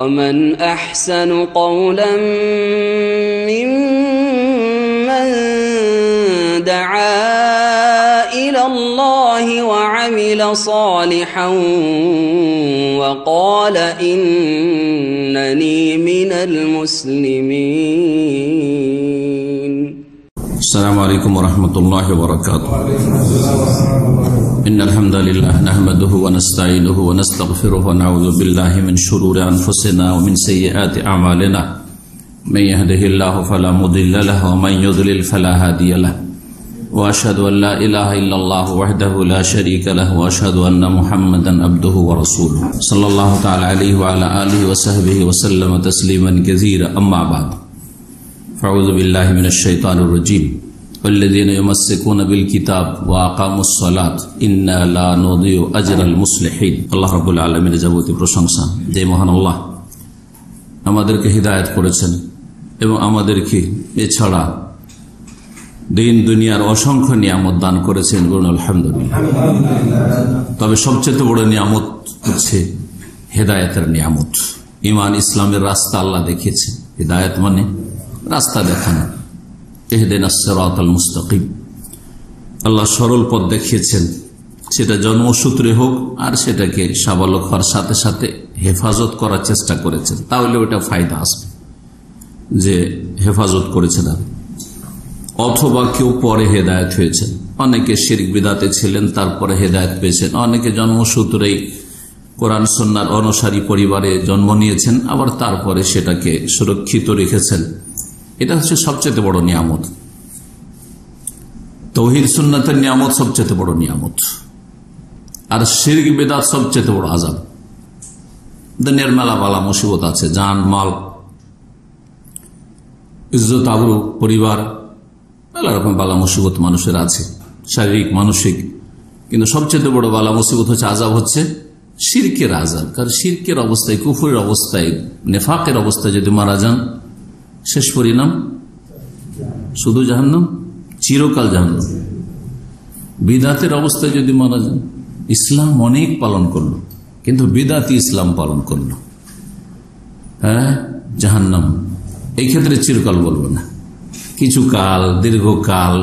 ومن أحسن قولا ممن دعا إلى الله وعمل صالحا وقال إنني من المسلمين. السلام عليكم ورحمة الله وبركاته. إن الحمد لله نحمده ونستعينه ونستغفره ونعوذ بالله من شرور أنفسنا ومن سيئات أعمالنا من يهده الله فلا مضل له ومن يضلل فلا هادي له وأشهد أن لا إله إلا الله وحده لا شريك له وأشهد أن محمدا عبده ورسوله صلى الله تعالى عليه وعلى آله وصحبه وسلم تسليما كثيرا. أما بعد فأعوذ بالله من الشيطان الرجيم والذين يمسكون بالكتاب وأقاموا الصلاة إنا لا نضيع أجر المصلحين. আল্লাহ রাব্বুল আলামিনের যাবতীয় প্রশংসা যে মহান আল্লাহ আমাদেরকে হিদায়াত করেছেন এবং আমাদেরকে এছাড়া দিন দুনিয়ার অসংখ্য নিয়ামত দান করেছেন, বলুন আলহামদুলিল্লাহ। তবে সবচেয়ে বড় নিয়ামত হচ্ছে হেদায়েতের নিয়ামত। ঈমান ইসলামের রাস্তা আল্লাহ দেখিয়েছেন। হিদায়াত মানে রাস্তা দেখানো, ইহদিনাস সিরাতাল মুস্তাকিম। আল্লাহ সরল পথ দেখিয়েছেন, সেটা জন্মসূত্রে হোক আর সেটাকে সাবালক হওয়ার সাথে সাথে হেফাজত করার চেষ্টা করেছেন, তাহলে ওটা ফায়দা আসবে যে হেফাজত করেছেন। অথবা কেউ পরে হেদায়েত হয়েছেন, অনেকে শিরক বিদাতে ছিলেন তারপরে হেদায়েত পেয়েছেন, অনেকে জন্মসূত্রেই কোরআন সুন্নাহর অনুসারী পরিবারে জন্ম নিয়েছেন, আবার তারপরে সেটাকে সুরক্ষিত রেখেছেন। এটা হচ্ছে সবচেয়ে বড় নিয়ামত। তাওহীদ সুন্নাতের নিয়ামত সবচেয়ে বড় নিয়ামত, আর শিরক বিদআত সবচেয়ে বড় আযাব। দুনিয়ার মেলা বালা মুসিবত আছে, জান মাল, ইজ্জত আবরু, পরিবার, মেলা রকম বালা মুসিবত মানুষের আছে, শারীরিক মানসিক। কিন্তু সবচেয়ে বড় বালা মুসিবত হচ্ছে আযাব, হচ্ছে শিরকের আযাব। কারণ শিরকের অবস্থায়, কুফরের অবস্থায়, নেফাকের অবস্থায় যদি মারা যান, শেষ পরিণাম শুধু জাহান্নাম, চিরকাল জাহান্নাম। বিদাতের অবস্থায় যদি মারা যান, ইসলাম অনেক পালন করলো কিন্তু বিদাতি ইসলাম পালন করলো, হ্যাঁ, জাহান্নাম। এই ক্ষেত্রে চিরকাল বলবো না, কিছু কাল, দীর্ঘকাল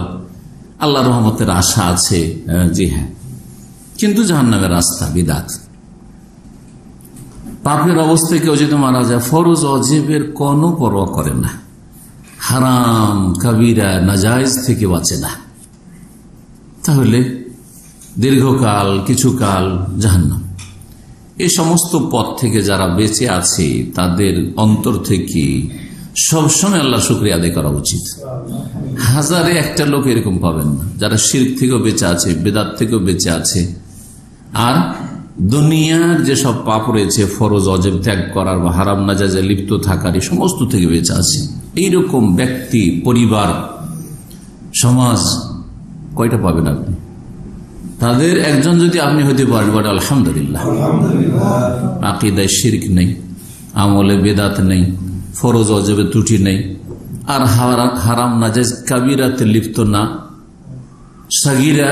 আল্লাহ রহমতের আশা আছে, জি হ্যাঁ, কিন্তু জাহান্নামের রাস্তা বিদাত। পাপের অবস্থায় কেউ যদি মারা যায়, ফরজ অজিবের কোনো পরোয়া করে না, হারাম কাবিরা নাজায়েজ থেকে বাঁচে না, তাহলে দীর্ঘকাল, কিছু কাল জাহান্নাম। এই সমস্ত পথ থেকে যারা বেঁচে আছে তাদের অন্তর থেকে সবসময় আল্লাহ শুকরিয়া আদায় করা উচিত। হাজারে একটা লোক এরকম পাবেন না যারা শিরক থেকেও বেঁচে আছে, বেদাত থেকেও বেঁচে আছে, আর দুনিয়ার যেসব পাপ রয়েছে, ফরজ অজেব ত্যাগ করার বা হারাম নাজায়েজে লিপ্ত থাকার, এই সমস্ত থেকে বেঁচে আছে। এইরকম ব্যক্তি, পরিবার, সমাজ কয়টা পাবেন আপনি? তাদের একজন যদি আপনি হইতে পারেন, বলে আলহামদুলিল্লাহ। আকীদায় শিরক নেই, আমলে বেদাত নেই, ফরজ অজেবে ত্রুটি নেই, আর হারাম নাজায়েজ কাবিরাতে লিপ্ত না, সাগীরা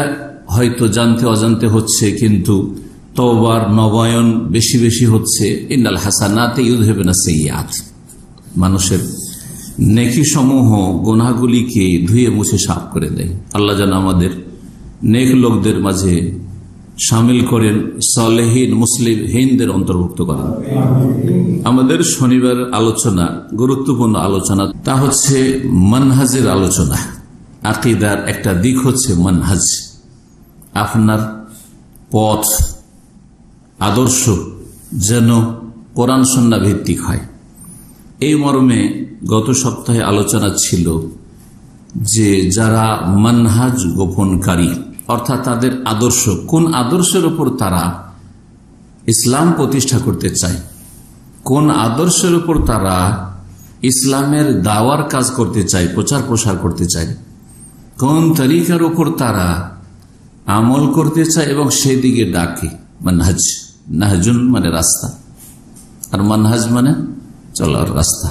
হয়তো জানতে অজান্তে হচ্ছে কিন্তু তওবার নবায়ন বেশি বেশি হচ্ছে। ইন্নাল হাসানাতে ইউযহিবুনা সাইয়্যাত, মানুষের নেকি সমূহ গুনাহগুলিকে ধুয়ে মুছে সাফ করে দেয়। আল্লাহ যেন আমাদের নেক লোকদের মাঝে শামিল করেন, সালেহীন মুসলিমদের অন্তর্ভুক্ত করেন। আমাদের শনিবার আলোচনা, গুরুত্বপূর্ণ আলোচনা, তা হচ্ছে মানহাজের আলোচনা। আকীদার একটা দিক হচ্ছে মানহাজ, আপনার পথ, আদর্শ যেন কোরআন সুন্নাহ ভিত্তিক হয়। এই মর্মে গত সপ্তাহে আলোচনা ছিল যে যারা মানহাজ গোপনকারী, অর্থাৎ তাদের আদর্শ, কোন আদর্শের উপর তারা ইসলাম প্রতিষ্ঠা করতে চায়, কোন আদর্শের উপর তারা ইসলামের দাওয়ার কাজ করতে চায়, প্রচার প্রসার করতে চায়, কোন তরিকার উপর তারা আমল করতে চায় এবং সেই দিকে ডাকে। মানহাজ, নাহজুন মানে রাস্তা, আর মানহাজ মানে চলার রাস্তা,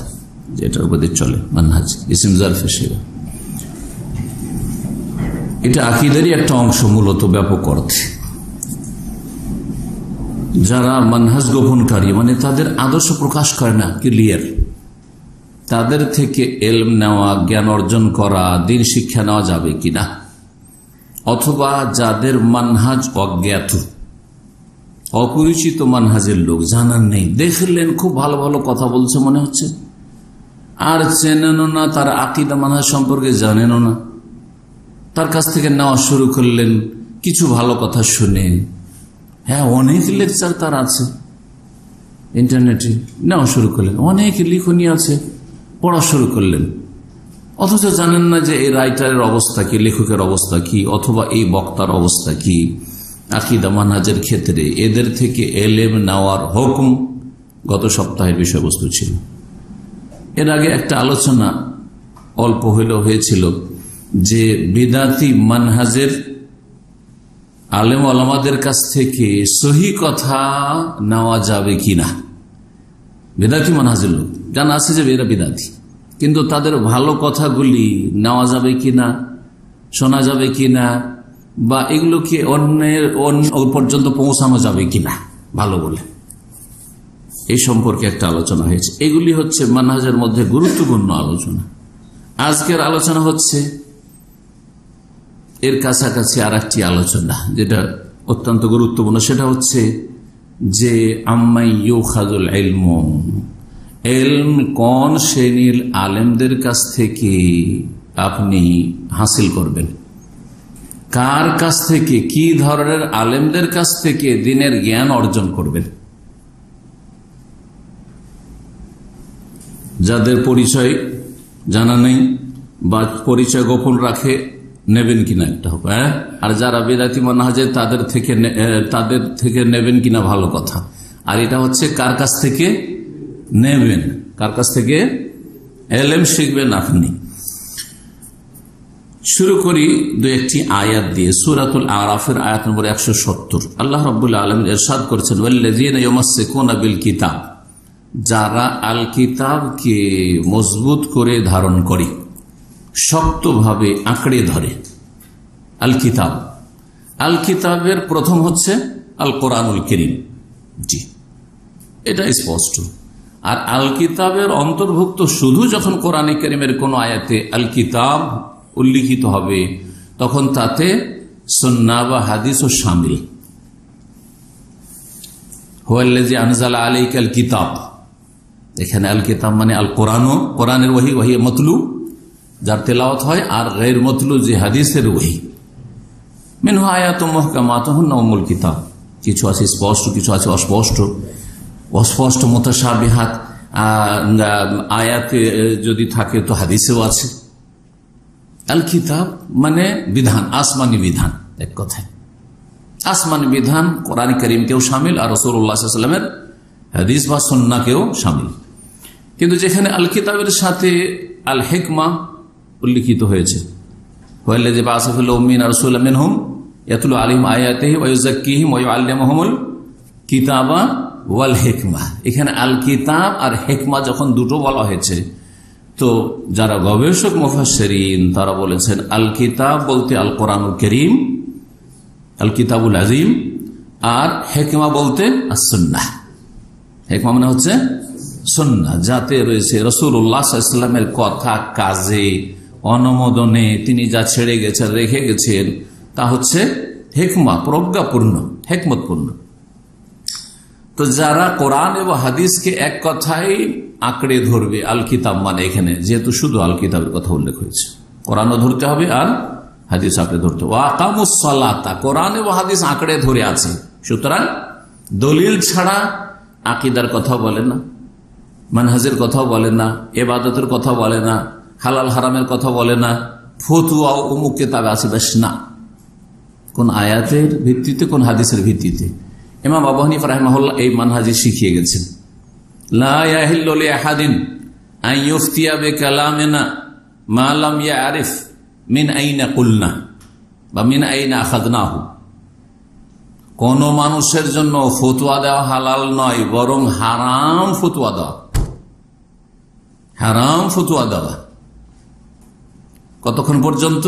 যেটার উপর চলে মানহাজ, ইসম জারফে সেরা। এটা আকীদারই একটা অংশ মূলত ব্যাপক অর্থে। যারা মানহাজ গোপনকারী, মানে তাদের আদর্শ প্রকাশ করে না ক্লিয়ার, তাদের থেকে ইলম নেওয়া, জ্ঞান অর্জন করা, দ্বীন শিক্ষা নেওয়া যাবে কিনা? অথবা যাদের মানহাজ অজ্ঞাত, অপরিচিত মানহাজের লোক, জানার নেই, দেখলেন খুব ভালো ভালো কথা বলছে মনে হচ্ছে, আর চেনেনও না, তার আকীদা মানহাজ সম্পর্কে জানেনও না, তার কাছ থেকে নেওয়া শুরু করলেন কিছু ভালো কথা শুনে। হ্যাঁ, অনেক লেকচার তার আছে ইন্টারনেটে, নেওয়া শুরু করলেন, অনেক লিখনি আছে, পড়া শুরু করলেন, অথচ জানেন না যে এই রাইটারের অবস্থা কি, লেখকের অবস্থা কি, অথবা এই বক্তার অবস্থা কি আকীদা মানহাজের ক্ষেত্রে। এদের থেকে ইলম নেওয়ার হুকুম গত সপ্তাহের বিষয়বস্তু ছিল। এর আগে একটা আলোচনা অল্প হইলেও হয়েছিল যে বিদাতি মানহাজের আলেম ওলামাদের কাছ থেকে সহি কথা নেওয়া যাবে কিনা। বিদাতি মানহাজের লোক জানা আছে যে এরা বিদাতি, কিন্তু তাদের ভালো কথাগুলি নেওয়া যাবে কিনা, শোনা যাবে কিনা, বা এগুলোকে অন্যের পর্যন্ত পৌঁছানো যাবে কিনা ভালো বলে, এই সম্পর্কে একটা আলোচনা হয়েছে। এগুলি হচ্ছে মানহাজের মধ্যে গুরুত্বপূর্ণ আলোচনা। আজকের আলোচনা হচ্ছে এর কাছাকাছি আর একটি আলোচনা যেটা অত্যন্ত গুরুত্বপূর্ণ, সেটা হচ্ছে যে আম্মাই ইউখাযুল ইলমু, ইলম কোন শ্রেণীর আলেমদের কাছ থেকে আপনি হাসিল করবেন, কার কাছ থেকে, কি ধরনের আলেমদের কাছ থেকে দ্বীনের জ্ঞান অর্জন করবেন। যাদের পরিচয় জানা নেই বা পরিচয় গোপন রাখে, নেবেন কিনা একটা হবে, আর যারা বিদাতি মানহাজে তাদের থেকে নেবেন কিনা ভালো কথা। আর এটা হচ্ছে কার কাছ থেকে নেবেন, কার কাছ থেকে ইলম শিখবেন আপনি। শুরু করি দু একটি আয়াত দিয়ে। সূরাতুল আরাফের আয়াত নম্বর 170 আল্লাহ রাব্বুল আলামিন ইরশাদ করেছেন, ওয়াল্লাযীনা ইউমাসসিকুনা বিল কিতাব, যারা আল কিতাবকে মজবুত করে ধারণ করে, শক্তভাবে আঁকড়ে ধরে। আল কিতাব, আল কিতাবের প্রথম হচ্ছে আল কোরআনুল কারীম, জি এটা স্পষ্ট। আর আল কিতাবের অন্তর্ভুক্ত শুধু যখন কোরআনে কারীমের কোন আয়াতে আল কিতাব উল্লিখিত হবে, তখন তাতে সুন্নাহ বা হাদিসও শামিল। হুয়াল্লাযী আনজালা আলাইকাল কিতাব, এখানে আল কিতাব মানে আল কোরআন, কোরআনের ওহী, ওহী মাতলু যার তেলাওয়াত হয়, আর গায়র মাতলু যে হাদিসের ওহী। মিনহু আয়াতুম মুহকামাতুন হুন্না উম্মুল কিতাব, কিছু আছে স্পষ্ট, কিছু আছে অস্পষ্ট। অস্পষ্ট মুতাশাবিহাত আয়াতে যদি থাকে তো হাদিসেও আছে। আল কিতাব মানে বিধান, আসমানি বিধান, এক কথায় আসমানি বিধান কোরআন কারীমকেও শামিল, আর রাসূলুল্লাহ সাল্লাল্লাহু আলাইহি ওয়াসাল্লামের হাদিস বা সুন্নাহকেও শামিল। কিন্তু যেখানে আল কিতাবের সাথে আল হিকমা উল্লিখিত হয়েছে, ওয়াল্লাযী বা'আসা ফিল উম্মিয়িনা রাসূলাম মিনহুম ইয়াতলু আলাইহিম আয়াতিহি ওয়া ইউযাক্কিহিম ওয়া ইউআল্লিমুহুমুল কিতাবা ওয়াল হিকমা। এখানে আল কিতাব আর হিকমা যখন দুটো বলা হয়েছে, তো যারা গবেষক মুফাসসিরিন তারা বলেছেন আল কিতাব বলতে আল কোরআনুল কারীম, আল কিতাবুল আযীম, আর হিকমা বলতে আস-সুন্নাহ। হিকমা মানে হচ্ছে সুন্নাহ, যাতে রয়েছে রাসূলুল্লাহ সাল্লাল্লাহু আলাইহি ওয়াসাল্লামের কথা, কাজে, অনুমোদনে তিনি যা ছেড়ে গেছেন, রেখে গেছেন, তা হচ্ছে হিকমা, প্রজ্ঞাপূর্ণ, হিকমতপূর্ণ। তো যারা কোরআন এবং হাদিসকে এক কথায় আঁকড়ে ধরবে, আল কিতাব মানে এখানে যেহেতু শুধু আল কিতাবের কথা উল্লেখ হয়েছে, কোরআনও ধরতে হবে আর হাদিস আঁকড়ে ধরতে হবে। ওয়া আকামুস সালাতা, কোরআন এবং হাদিস আঁকড়ে ধরে আছে, সুতরাং দলিল ছাড়া আকীদার কথা বলে না, মানহাজের কথা বলে না, ইবাদতের কথা বলে না, হালাল হারামের কথা বলে না, ফতোয়া অমুক কিতাবে আছে বেশ না, কোন আয়াতের ভিত্তিতে, কোন হাদিসের ভিত্তিতে। ইমাম আবু হানিফা রাহিমাহুল্লাহ এই মানহাজি শিখিয়ে গেছেন, লা ইয়াহিল্লু লিআহাদিন আন ইফতিয়া বিকালামিনা মা লাম ইয়ারিফ মিন আইনা কুলনা বা মিন আইনা আখাযনাহু। কোন মানুষের জন্য ফতোয়া দেওয়া হালাল নয়, বরং হারাম ফতোয়া দেওয়া, হারাম ফতোয়া দেওয়া। কতক্ষণ পর্যন্ত?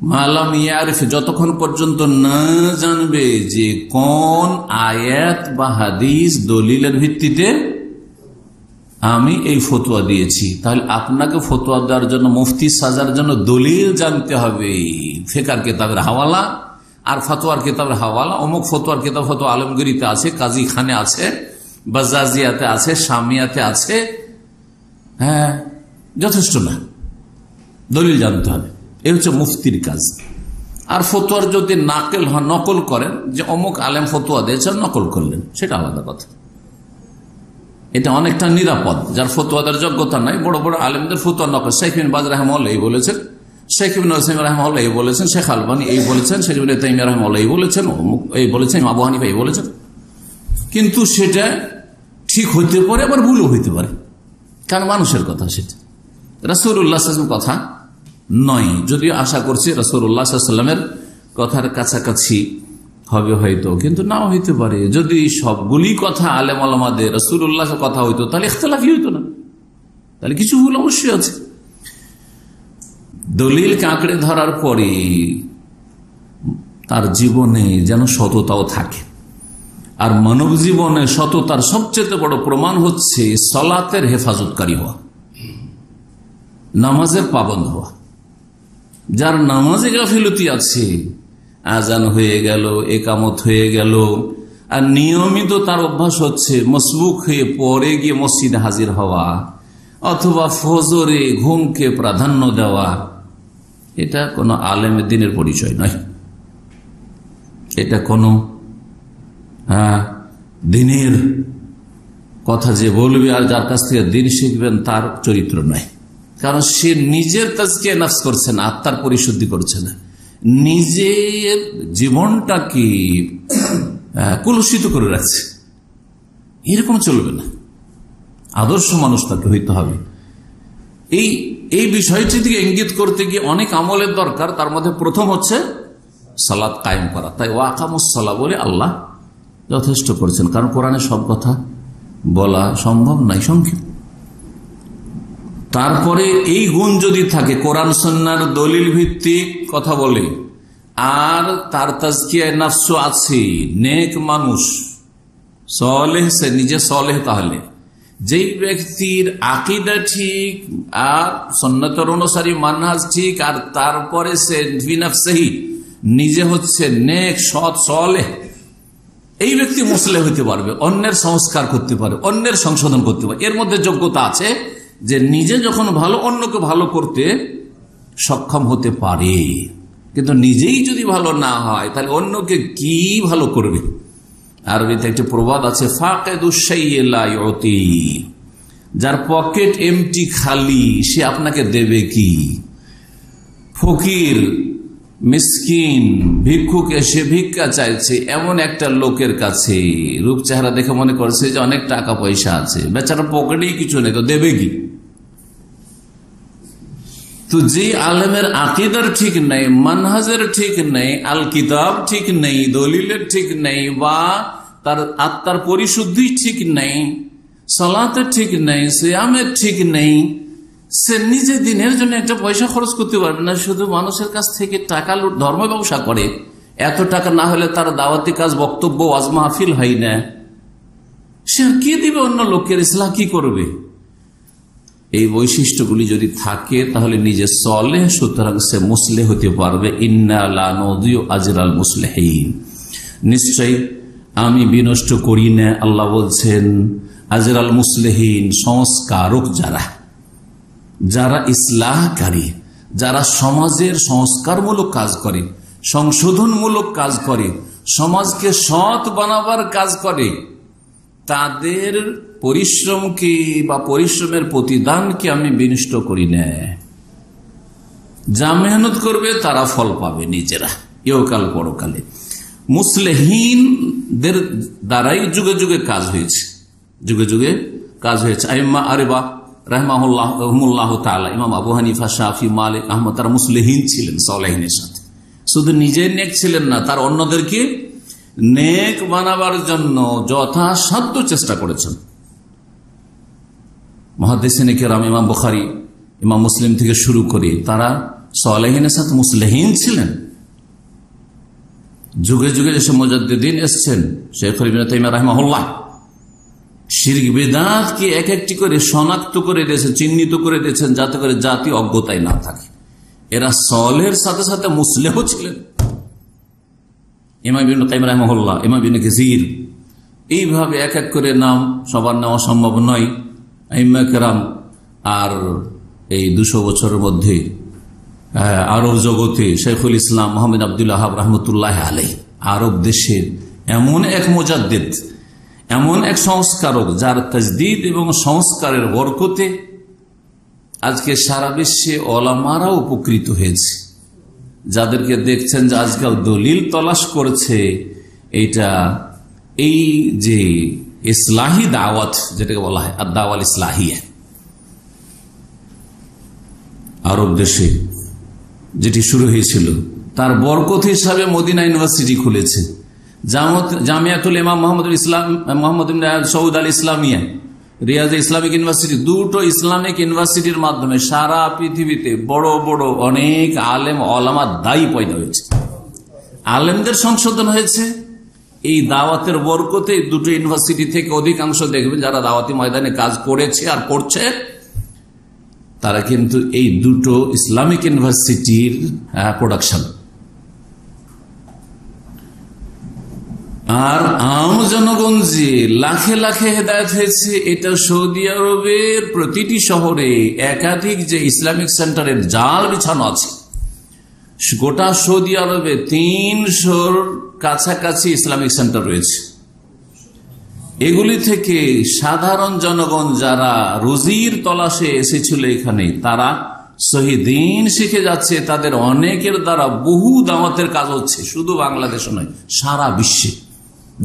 মালাম ইয়ারিফ, যতক্ষণ পর্যন্ত না জানবে যে কোন আয়াত বা হাদিস দলিলের ভিত্তিতে আমি এই ফতোয়া দিয়েছি। তাহলে আপনাকে ফতোয়া দেওয়ার জন্য, মুফতি সাজার জন্য দলিল জানতে হবে। ফিকহ কিতাবের হাওয়ালা আর ফতোয়ার কিতাবের হাওয়ালা, অমুক ফতোয়ার কিতাব ফতোয়া আলমগীরিতে আছে, কাজী খানে আছে, বাজাজিয়াতে আছে, শামিয়াতে আছে, হ্যাঁ যথেষ্ট না, দলিল জানতে হবে। এই হচ্ছে মুফতির কাজ। আর ফতোয়ার যদি নকল করেন, যে অমুক আলেম ফতোয়া দিয়েছেন, নকল করলেন, সেটা আলাদা কথা। এটা অনেকটা নিরাপদ। যার ফতোয়াদের যোগ্যতা নাই, বড় বড় আলেমদের ফতোয়া নকল, শেখ বিন বাজ রাহমাহুল্লাহ এই বলেছেন, শেখ ইবনে উসাইমিন রাহমাহুল্লাহ এই বলেছেন, শেখ আলবানী এই বলেছেন, শেখ ইবনে তাইমিয়া রাহমাহুল্লাহ এই বলেছেন, এই বলেছেন, আবু হানিফা এই বলেছেন। কিন্তু সেটা ঠিক হইতে পারে, আবার ভুলও হইতে পারে, কারণ মানুষের কথা সেটা, রাসূলুল্লাহ সাল্লাল্লাহু আলাইহি ওয়াসাল্লামের কথা নয়। যদিও আশা করছি রাসূলুল্লাহ সাল্লাল্লাহু আলাইহি ওয়াসাল্লামের কথার কাছাকাছি হবে হয়তো, কিন্তু নাও হইতে পারে। যদি সবগুলি কথা আলেম ওলামাদের রাসূলুল্লাহ কথা হইতো, তাহলে ইখতিলাফই হইতো না, তাহলে কিছু ভুল অবশ্যই আছে। দলিল কাঁকড়ে ধরার পরে তার জীবনে যেন সততাও থাকে। আর মানব জীবনে সততার সবচেয়ে বড় প্রমাণ হচ্ছে সালাতের হেফাজতকারী হওয়া, নামাজের পাবন্দ হওয়া। যার নামাজে গাফিলতি আছে, আজান হয়ে গেল, একামত হয়ে গেল, আর নিয়মিত তার অভ্যাস হচ্ছে মসবুক হয়ে পরে গিয়ে মসজিদে হাজির হওয়া, অথবা ফজরে ঘুমকে প্রাধান্য দেওয়া, এটা কোনো আলেমের দিনের পরিচয় নয়। এটা কোনো দিনের কথা যে বলবে আর যার কাছ থেকে দিন শিখবেন তার চরিত্র নয়। কারণ সে নিজের তাজকিয়া নফস করছে না, আত্মার পরিশুদ্ধি করছে না, নিজের জীবনটাকে কলুষিত করে রাখছে। এরকম চলবে না, আদর্শ মানুষ তাকে হইতে হবে। এই বিষয়টি থেকে ইঙ্গিত করতে গিয়ে অনেক আমলের দরকার। তার মধ্যে প্রথম হচ্ছে সালাত কায়েম করা। তাই ওয়াকামুস সালাহ বলে আল্লাহ যথেষ্ট করেছেন, কারণ কোরআনে সব কথা বলা সম্ভব নাই, সংক্ষেপ। তারপরে এই গুণ যদি থাকে, কোরআন সুন্নাহর দলিল ভিত্তিক কথা বলে, আর তার তাজকিয়া নফস আছে, নেক মানুষ, সলেহ, সে নিজে সলেহ, তাহলে যেই ব্যক্তির আকীদা ঠিক আর সুন্নাতের অনুসারী মানহাজ ঠিক, আর তারপরে সে বিনফসহি নিজে হচ্ছে নেক, সৎ, সলেহ, এই ব্যক্তি মুসলিম হইতে পারবে, অন্যের সংস্কার করতে পারে, অন্যের সংশোধন করতে পারে। এর মধ্যে যোগ্যতা আছে যে নিজে যখন ভালো, অন্যকে ভালো করতে সক্ষম হতে পারে। কিন্তু নিজেই যদি ভালো না হয়, তাহলে অন্যকে কি ভালো করবে? আরবিতে একটি প্রবাদ আছে, ফাকিদুশ শাইই লা ইউতি, যার পকেট এমটি, খালি, সে আপনাকে দেবে কি? ফকির, মিসকিন, ভিক্ষুক এসে ভিক্ষা চাইছে এমন একটা লোকের কাছে, রূপ চেহারা দেখে মনে করছে যে অনেক টাকা পয়সা আছে, বেচারা পকেটেই কিছু নেই, তো দেবে কি? তো যে আলেমের আকীদার ঠিক নেই, মানহাজের ঠিক নেই, আল কিতাব ঠিক নেই, দলিলের ঠিক নেই, বা তার আত্মার পরিশুদ্ধি ঠিক নেই, সালাতের ঠিক নেই, সিয়ামের ঠিক নেই, সে নিজে দিনের জন্য একটা পয়সা খরচ করতে পারবে না, শুধু মানুষের কাছ থেকে টাকা লুট ধর্ম ব্যবসা করে। এত টাকা না হলে তার দাওয়াতি কাজ, বক্তব্য, ওয়াজ মাহফিল হয় না। সে কি দিবে অন্য লোকের? ইসলাম কি করবে? এই বৈশিষ্ট্যগুলি যদি থাকে তাহলে নিজে সলেহ, সুতরাং সে মুসলিহ হতে পারবে। ইন্না লা নুযিউ আজরাল মুসলিহিন, নিশ্চয়ই আমি বিনষ্ট করি না, আল্লাহ বলছেন, আজরাল মুসলিহিন, সংস্কারক যারা ইসলাহকারী, যারা সমাজের সংস্কারমূলক কাজ করে, সংশোধনমূলক কাজ করে, সমাজকে সৎ বানাবার কাজ করে, তাদের পরিশ্রমকে বা পরিশ্রমের প্রতিদানকে আমি বিনষ্ট করি না। যা মেহনত করবে তারা ফল পাবে নিজেরা, ইহকাল পরকালে। মুসলিহিনদের দ্বারাই যুগে যুগে কাজ হয়েছে, যুগে যুগে কাজ হয়েছে। আইম্মা আরেবা রাহমাহুল্লাহ তাআলা, ইমাম আবু হানিফা, শাফি, মালিক, আহমদ, তারা মুসলিহিন ছিলেন, সালেহিনের সাথে। শুধু নিজে নেক ছিলেন না, তার অন্যদেরকে নেক বানাবার জন্য যথাসাধ্য চেষ্টা করেছেন। মুহাদ্দিসিনে কেরাম, ইমাম বুখারী, ইমাম মুসলিম থেকে শুরু করে তারা সালেহিনের সাথে মুসলিহিন ছিলেন। যুগে যুগে যেসব মুজাদ্দিদিন এসছেন, শেখুল ইবনে তাইমিয়া রাহিমাহুল্লাহ শিরক বিদআতকে এক একটি করে শনাক্ত করে দিয়েছেন, চিহ্নিত করে দিয়েছেন, যাতে করে জাতি অজ্ঞতায় না থাকে। এরা সালেহের সাথে সাথে মুসলিহও ছিলেন। ইমাম ইবনে কাইয়িম রাহিমাহুল্লাহ, ইমাম ইবনে কাসির, এইভাবে এক এক করে নাম সবার নেওয়া সম্ভব নয়। আইম্মা কেরাম, আর এই 200 বছরের মধ্যে আরব জগতে শেখুল ইসলাম মুহাম্মদ আব্দুল ওয়াহাব রাহমাতুল্লাহ আলাইহি আরব দেশের এমন এক মুজাদ্দিদ, এমন এক সংস্কারক, যার তাজদীদ এবং সংস্কারের বরকতে আজকে সারা বিশ্বে ওলামারা উপকৃত হয়েছে। যাদেরকে দেখছেন যে আজকাল দলিল তলাশ করছে, এটা এই যে ইসলাহি দাওয়াত যেটাকে বলা হয় আর দাওয়াল ইসলাহিয়া, আরব দেশে যেটি শুরু হয়েছিল, তার বরকত হিসাবে মদিনা ইউনিভার্সিটি খুলেছে। জামিয়াতুল ইমাম মোহাম্মদ সৌদ আল ইসলামিয়া, রিয়াজ ইসলামিক ইউনিভার্সিটি, দুটো ইসলামিক ইউনিভার্সিটির মাধ্যমে সারা পৃথিবীতে বড় বড় অনেক আলেম ওলামা দায়ী পয়দা হয়েছে, আলেমদের সংশোধন হয়েছে। এই দাওয়াতের বরকতে দুটো ইউনিভার্সিটি থেকে অধিকাংশ দেখবেন যারা দাওয়াতি ময়দানে কাজ করেছে আর করছে, তারা কিন্তু এই দুটো ইসলামিক ইউনিভার্সিটির প্রোডাকশন। আর আম জনগণ যে লাখে লাখে হেদায়েত হয়েছে, এটা সৌদি আরবের প্রতিটি শহরে একাধিক যে ইসলামিক সেন্টারের জাল বিছানো আছে, গোটা সৌদি আরবে 300-র কাছাকাছি ইসলামিক সেন্টার রয়েছে। এগুলি থেকে সাধারণ জনগণ যারা রুজির তলাশে এসেছিল এখানে, তারা শহীদিন শিখে যাচ্ছে। তাদের অনেকের দ্বারা বহু দাওয়াতের কাজ হচ্ছে, শুধু বাংলাদেশে নয়, সারা বিশ্বে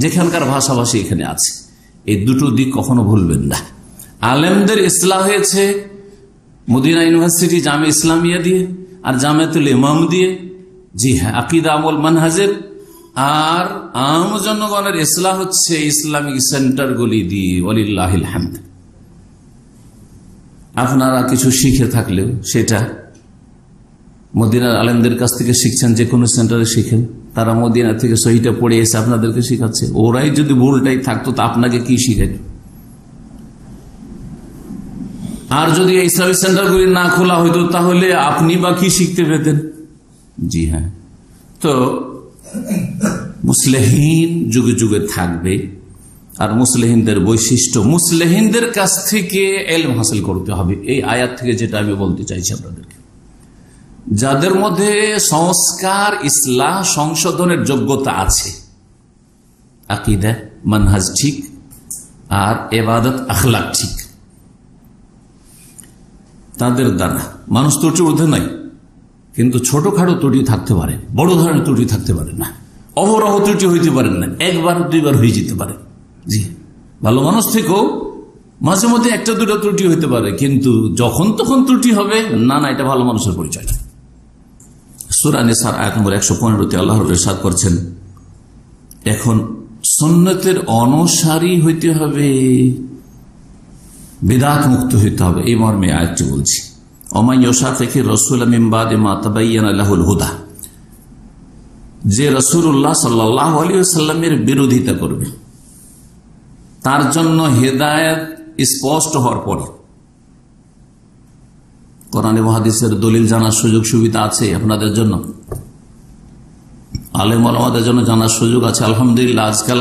যেখানকার ভাষাভাষী এখানে আছে। এই দুটো দিক কখনো ভুলবেন না। আলেমদের ইসলাহ হয়েছে মদিনা ইউনিভার্সিটি জামিয়া ইসলামিয়া দিয়ে আর জামিয়াতুল ইমাম দিয়ে, জি হ্যাঁ, আকীদা আমল মানহাজের। আর আম জনগণের ইসলাহ হচ্ছে ইসলামিক সেন্টারগুলি দিয়ে, ওয়ালিল্লাহিল হামদ। আপনারা কিছু শিখে থাকলেও সেটা মদিনার আলেমদের কাছ থেকে শিখছেন, যে কোনো সেন্টারে শিখেন, তারা মদিনা থেকে সহিটা পড়ে এসে আপনাদেরকে শিখাচ্ছে। ওরাই যদি ভুলটাই থাকতো তা আপনাকে কি শিখাইত? আর যদি এই ইসলামিক সেন্টারগুলি না খোলা হইতো তাহলে আপনি বা কি শিখতে পেতেন? জি হ্যাঁ। তো মুসলিহিন যুগে যুগে থাকবে, আর মুসলিহিনদের বৈশিষ্ট্য, মুসলিহিনদের কাছ থেকে ইলম হাসিল করতে হবে। এই আয়াত থেকে যেটা আমি বলতে চাইছি আপনাদেরকে, যাদের মধ্যে সংস্কার, ইসলাহ, সংশোধনের যোগ্যতা আছে, আকীদা মানহাজ ঠিক, আর ইবাদত আখলাক ঠিক, তাদের দ্বারা মানুষ ত্রুটির ঊর্ধ্বে নাই, কিন্তু ছোটখাটো ত্রুটি থাকতে পারে, বড় ধরনের ত্রুটি থাকতে পারে না, অহরহ ত্রুটি হইতে পারে না, একবার দুইবার হয়ে যেতে পারে। জি, ভালো মানুষ থেকেও মাঝে মধ্যে একটা দুটো ত্রুটি হইতে পারে, কিন্তু যখন তখন ত্রুটি হবে না, না, এটা ভালো মানুষের পরিচয় না। সূরা নিসার আয়াত নম্বর 115-তে আল্লাহ ইরশাদ করছেন, এখন সুন্নতের অনুসারী হইতে হবে, বিদআত মুক্ত হইতে হবে। এই মর্মে আয়াতটি বলছি, ওমান ইউশাকিকির রাসূল মিন বাদি মা তাবায়্যানা লাহুল হুদা, যে রাসূলুল্লাহ সাল্লাল্লাহু আলাইহি ওয়াসাল্লামের বিরোধিতা করবে, তার জন্য হেদায়েত স্পষ্ট হওয়ার পরে। কোরআন এবং হাদিসের দলিল জানার সুযোগ সুবিধা আছে আপনাদের জন্য, আলেম ওলামাদের জন্য জানার সুযোগ আছে। আলহামদুলিল্লাহ, আজকাল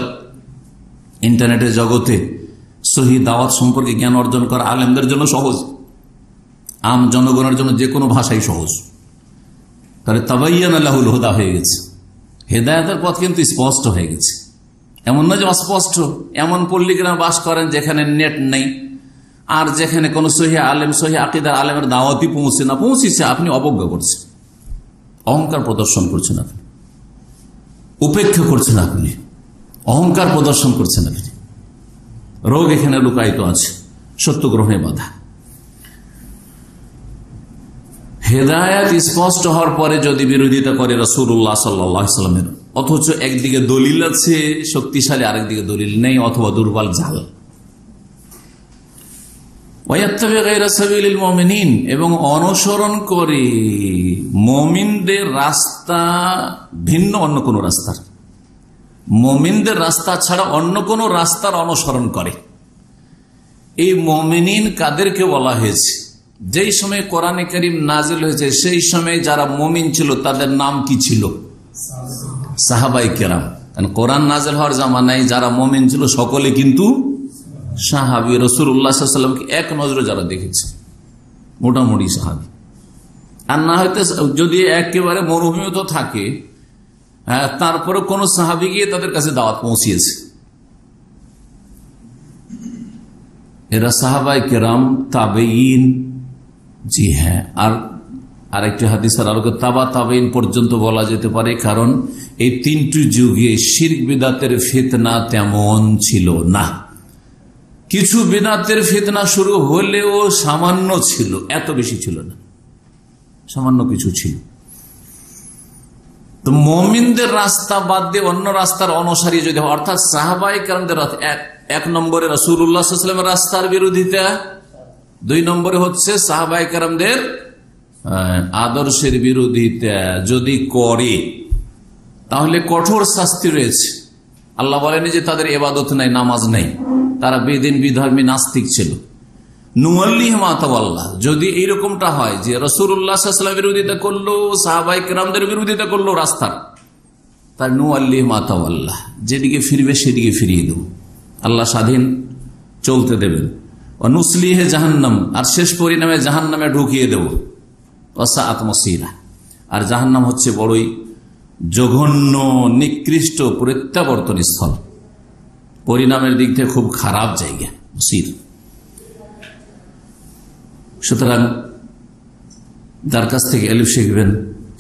ইন্টারনেটের জগতে সহি দাওয়াত সম্পর্কে জ্ঞান অর্জন করা আলেমদের জন্য সহজ, আম জনগণের জন্য যে কোনো ভাষাই সহজ। তাহলে তাবায়্যানা লাহুল হুদা হয়ে গেছে, হেদায়েতের পথ কিন্তু স্পষ্ট হয়ে গেছে। এমন না যে অস্পষ্ট, এমন পল্লীগ্রামে বাস করেন যেখানে নেট নেই, আর যেখানে কোন সহি আলেম, সহি আকীদার আলেমের দাওয়াতই পৌঁছে না, পৌঁছেছে, আপনি অবজ্ঞা করছেন, অহংকার প্রদর্শন করছেন, আপনি উপেক্ষা করছেন, আপনি অহংকার প্রদর্শন করছেন, আপনি রোগ এখানে লুকায়িত আছে, সত্য গ্রহণে বাধা। হেদায়েত স্পষ্ট হওয়ার পরে যদি বিরোধিতা করে রাসূলুল্লাহ সাল্লাল্লাহু আলাইহি ওয়াসাল্লামের, অথচ একদিকে দলিল আছে শক্তিশালী, আরেকদিকে দলিল নেই অথবা দুর্বল জাল, এবং অনুসরণ করে মুমিনদের রাস্তা ভিন্ন অন্য কোন রাস্তার, মুমিনদের রাস্তা ছাড়া অন্য কোন রাস্তার অনুসরণ করে। এই মুমিনিন কাদেরকে বলা হয়েছে? যেই সময় কোরআনে কারীম নাজিল হয়েছে সেই সময় যারা মুমিন ছিল তাদের নাম কি ছিল? সাহাবায়ে কেরাম। কারণ কোরআন নাজিল হওয়ার জামানায় যারা মুমিন ছিল সকলে কিন্তু সাহাবী। রাসূলুল্লাহ সাল্লাল্লাহু আলাইহি ওয়াসাল্লামকে এক নজরে যারা দেখেছে মোটামুটি সাহাবী। আর না হয়তো যদি একেবারে মরুভূমি তো থাকে, তারপরে কোন সাহাবী গিয়ে তাদের কাছে দাওয়াত পৌঁছিয়েছে। এরা সাহাবায়ে কেরাম, তাবেঈন। জি হ্যাঁ, আর আরেকটি হাদিসের আলোকে তাবা তাবেঈন পর্যন্ত বলা যেতে পারে, কারণ এই তিনটি যুগে শিরক বিদআতের ফিতনা তেমন ছিল না। কিছু বিদআতের ফিতনা শুরু হলেও সামান্য ছিল, এত বেশি ছিল না, সামান্য কিছু ছিল। তো মুমিনদের রাস্তা বাদ দিয়ে অন্য রাস্তার অনুসারী যদি হয়, অর্থাৎ সাহাবায়ে কেরামদের এক নম্বরে রাসূলুল্লাহ সাল্লাল্লাহু আলাইহি ওয়াসাল্লামের রাস্তার বিরোধিতা, দুই নম্বরে হচ্ছে সাহাবায়ে কেরামদের আদর্শের বিরোধিতা যদি করে তাহলে কঠোর শাস্তি রয়েছে। আল্লাহ বলেন যে তাদের ইবাদত নাই, নামাজ নাই, তারা বেদিন বিধর্মী নাস্তিক ছিল। নুওয়াল্লিহি মা তাওয়াল্লা, যদি এইরকমটা হয় যে রাসূলুল্লাহ সাল্লাল্লাহু আলাইহি ওয়াসাল্লামের বিরোধিতা করলো, সাহাবায়ে কেরামদের বিরোধিতা করলো রাস্তার, তার নুওয়াল্লিহি মা তাওয়াল্লা, যেদিকে ফিরবে সেদিকে ফিরিয়ে দেব, আল্লাহ স্বাধীন চলতে দেবেন। নুসলিহে জাহান্নাম, আর শেষ পরিণামে জাহান্নামে ঢুকিয়ে দেব। ওয়াসাআত মাসীরা, আর জাহান্নাম হচ্ছে বড়ই জঘন্য নিকৃষ্ট প্রত্যাবর্তন স্থল, পরিণামের দিক থেকে খুব খারাপ জায়গা মসির। সুতরাং যার কাছ থেকে এলিফ শিখবেন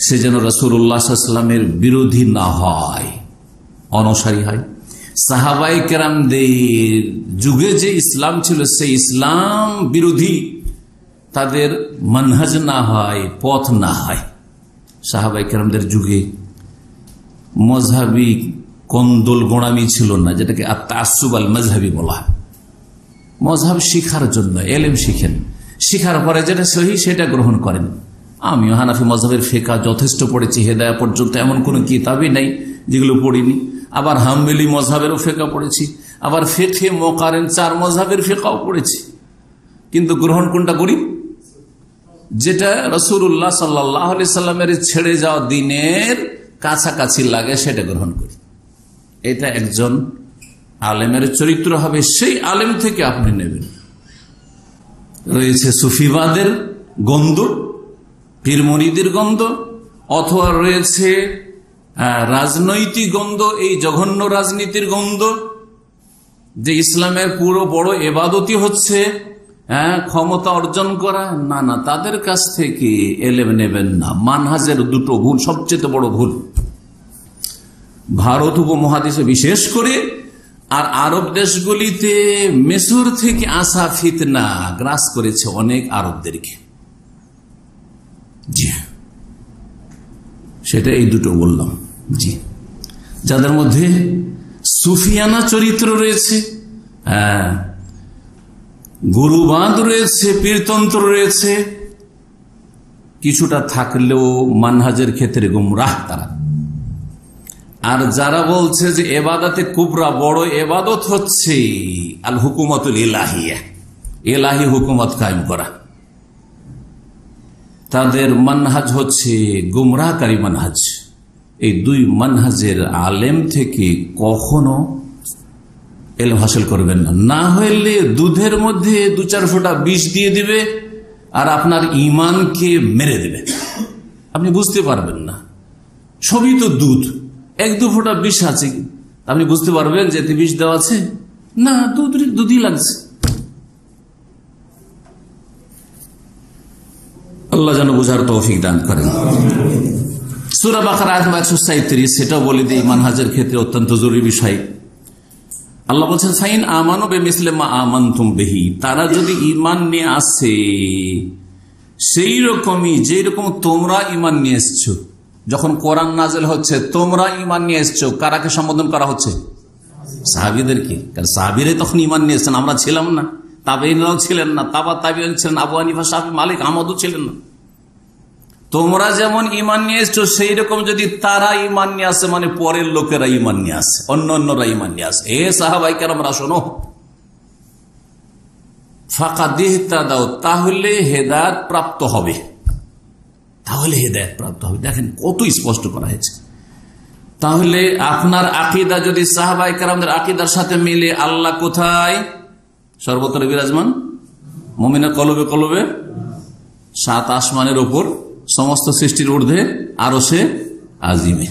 সে যেন রাসূলুল্লাহ সাল্লাল্লাহু আলাইহি ওয়াসাল্লামের বিরোধী না হয়, অনুসারী হয়। সাহাবায়ে কেরামদের যুগে যে ইসলাম ছিল সেই ইসলাম বিরোধী তাদের মানহাজ না হয়, পথ না হয়। সাহাবায়ে কেরামদের যুগে মজহাবি কন্দল গোড়ামি ছিল না, যেটাকে আত-তাআসসুব আল মাযহাবি বলা হয়। মজহাব শিখার জন্য এলেম শিখেন, শিখার পরে যেটা সহি সেটা গ্রহণ করেন। আমিও হানাফি মজহাবের ফিকহ যথেষ্ট পড়েছি, হেদায়া পর্যন্ত এমন কোন কিতাবই নাই যেগুলো পড়িনি। আবার হাম্বলি মজহাবেরও ফিকহ পড়েছি, আবার ফিকহে মুকারিন 4 মজহাবের ফিকহও পড়েছি। কিন্তু গ্রহণ কোনটা করি? যেটা রাসূলুল্লাহ সাল্লাল্লাহু আলাইহি সাল্লামের ছেড়ে যাওয়া দিনের কাছাকাছি লাগে সেটা গ্রহণ করি। এটা একজন আলেমের চরিত্র হবে, সেই আলেম থেকে আপনি নেবেন। রয়েছে সুফিবাদের গন্ধ, পীর মুরিদের গন্ধ, অথবা রয়েছে রাজনৈতিক গন্ধ, এই জঘন্য রাজনীতির গন্ধ, যে ইসলামের পুরো বড় ইবাদতই হচ্ছে ক্ষমতা অর্জন করা। না না, তাদের কাছ থেকে এলেম নেবেন না। মানহাজের দুটো ভুল, সবচেয়ে বড় ভুল ভারত উপমহাদেশে বিশেষ করে, আর আরব দেশগুলিতে মিশর থেকে আসা ফিতনা গ্রাস করেছে অনেক আরবদেরকে। জি, সেটা এই দুটো বললাম। জি, যাদের মধ্যে সুফিয়ানা চরিত্র রয়েছে, গুরুবাদ রয়েছে, পীরতন্ত্র রয়েছে, কিছুটা থাকলেও মানহাজের ক্ষেত্রে গুমরাহ তারা। আর যারা বলছে যে এবাদতে কুবরা, বড় এবাদত হচ্ছে আল হুকুমতুল ইলাহিয়া, ইলাহি হুকুমত কায়েম করা, তাদের মানহাজ হচ্ছে গুমরাহকারী মানহাজ। এই দুই মানহাজের আলেম থেকে কখনো এলম হাসিল করবেন না। না হইলে দুধের মধ্যে 2-4 ফোঁটা বিষ দিয়ে দিবে আর আপনার ইমানকে মেরে দেবে, আপনি বুঝতে পারবেন না। সবই তো দুধ, 1-2 ফোঁটা বিষ আছে, আপনি বুঝতে পারবেন যে এতে বিষ দেওয়া আছে? না, দুধই লাগছে। আল্লাহ যেন বুঝার তৌফিক দান করেন। সূরা বাকারা আয়াত 137, সেটাও বলে দিই মানহাজের ক্ষেত্রে অত্যন্ত জরুরি বিষয়। আল্লাহ বলছেন ফাইন আমানু বিমিসলি মা আমানতুম বিহি, তারা যদি ঈমান নিয়ে আসে সেই রকমই যেই রকম তোমরা ঈমান নিয়ে এসেছো। যখন কোরআন নাযিল হচ্ছে তোমরা ঈমান নিয়ে এসেছো, কারাকে সম্বোধন করা হচ্ছে? সাহাবীদেরকে। কারণ সাহাবীরাই তখন ঈমান নিয়ে এসেছেন, আমরা ছিলাম না। তাবেঈনরাও ছিলেন না, তাবা তাবেঈন ছিলেন, আবু হানিফা, শাফি, মালিক, আহমদও ছিলেন না। তোমরা যেমন ঈমান নিয়ে এসছো সেই রকম যদি তারা ঈমান নিয়ে আসে, মানে পরের লোকেরা ঈমান নিয়ে আসে, অন্যরা ঈমান নিয়ে আসে, এ সাহাবায়ে কেরামরা শোনো, ফাকাদ ইহতাদাও, তাহলে হেদায়েত প্রাপ্ত হবে, তাহলে হেদায়েত প্রাপ্ত হবে। দেখেন কত স্পষ্ট করা হয়েছে। তাহলে আপনার আকীদা যদি সাহাবায়ে কেরামদের আকীদার সাথে মিলে, আল্লাহ কোথায়? সর্বত্র বিরাজমান, মুমিনের কলবে কলবে, সাত আসমানের উপর, সমস্ত সৃষ্টির ঊর্ধ্বে, আরশে আজিমে।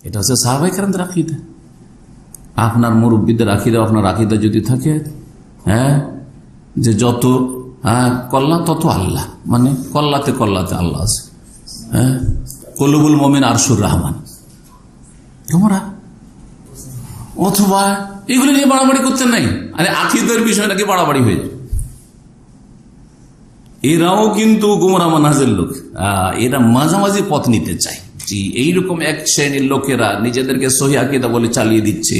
এটা হচ্ছে সাহাবায়ে কেরামদের আকীদা। আপনার মুরব্বীদের আকীদা, আপনার আকীদা যদি থাকে যে যত কল্লা তত আল্লাহ, মানে কল্লাতে কল্লাতে আল্লাহ আছে, কলুবুল মুমিন আরশুর রহমান, তোমরা অথবা এগুলো নিয়ে বাড়াবাড়ি করতে নাই। আরে আকীদার বিষয় নাকি বাড়াবাড়ি হয়ে যায়। এরাও কিন্তু গুমরা মানহাজের লোক, এরা মাঝামাঝি পথ নিতে চায়। জি, এইরকম এক শ্রেণীর লোকেরা নিজেদেরকে সহিহ আকীদা বলে চালিয়ে দিচ্ছে,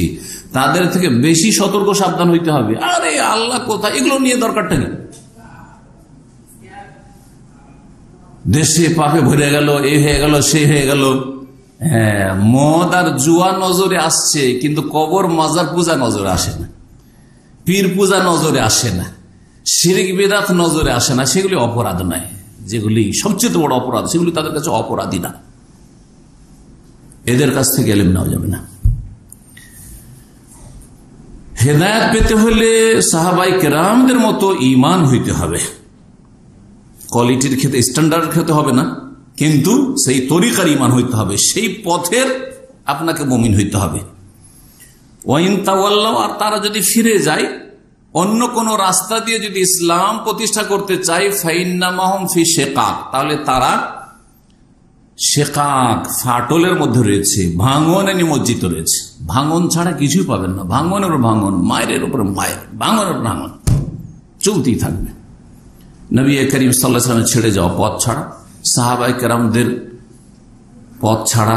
তাদের থেকে বেশি সতর্ক সাবধান হইতে হবে। আরে আল্লাহ কোথায়, এগুলো নিয়ে দরকারটা নেই। দেশে পাপে ভরে গেল, এই হয়ে গেল, সে হয়ে গেল। হ্যাঁ, মদ আর জুয়া নজরে আসছে, কিন্তু কবর মাজার পূজা নজরে আসে না, পীর পূজা নজরে আসে না, শিরক বিদআত নজরে আসে না। সেগুলি অপরাধ নয়, যেগুলি সবচেয়ে বড় অপরাধ, সেগুলি তাদের কাছে অপরাধী না। এদের কাছ থেকে ইলম নেওয়া যাবে না। হেদায়েত পেতে হলে সাহাবায়ে কেরামদের মতো ঈমান হইতে হবে। কোয়ালিটির ক্ষেত্রে, স্ট্যান্ডার্ড ক্ষেত্রে হবে না, কিন্তু সেই তরিকার ঈমান হইতে হবে, সেই পথের আপনাকে মুমিন হইতে হবে। ওয়াইন তাওয়াল্লাও, আর তারা যদি ফিরে যায়, অন্য কোন রাস্তা দিয়ে যদি ইসলাম প্রতিষ্ঠা করতে চায়, ফাইন্নামাহুম ফি শিকাক, তাহলে তারা শিকাক, ফাটলের মধ্যে রয়েছে, ভাঙনে নিমজ্জিত রয়েছে। ভাঙন ছাড়া কিছুই পাবেন না, ভাঙনের ভাঙন, মায়ের উপরে মায়ের, ভাঙনের ভাঙন চলতেই থাকবে। নবী করিম সাল্লাল্লাহু আলাইহি ওয়াসাল্লাম ছেড়ে যাওয়া পথ ছাড়া, সাহাবায়ে কেরামদের পথ ছাড়া,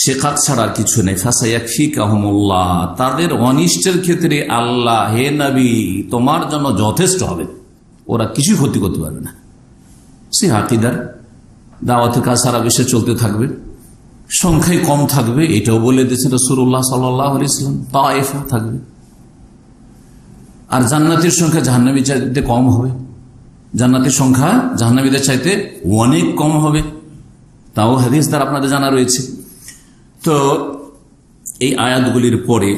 শিকাক ছাড়া আর কিছু নেই। ফাসায়াকফিকাহুমুল্লাহ, তাদের অনিষ্টের ক্ষেত্রে আল্লাহ, হে নবী, তোমার জন্য যথেষ্ট হবে, ওরা কিছুই ক্ষতি করতে পারবে না। সে আকীদার দাওয়াতের কাজ সারা বিশ্বে চলতে থাকবে, সংখ্যায় কম থাকবে, এটাও বলে দিয়েছেন রাসূলুল্লাহ সাল্লাল্লাহু আলাইহি ওয়াসাল্লাম। তায়েফা থাকবে, আর জান্নাতের সংখ্যা জাহান্নামীদের চাইতে কম হবে, জান্নাতের সংখ্যা জাহান্নামীদের চাইতে অনেক কম হবে, তাও হাদিস দ্বারা আপনাদের জানা রয়েছে। তো এই আয়াতগুলির পরে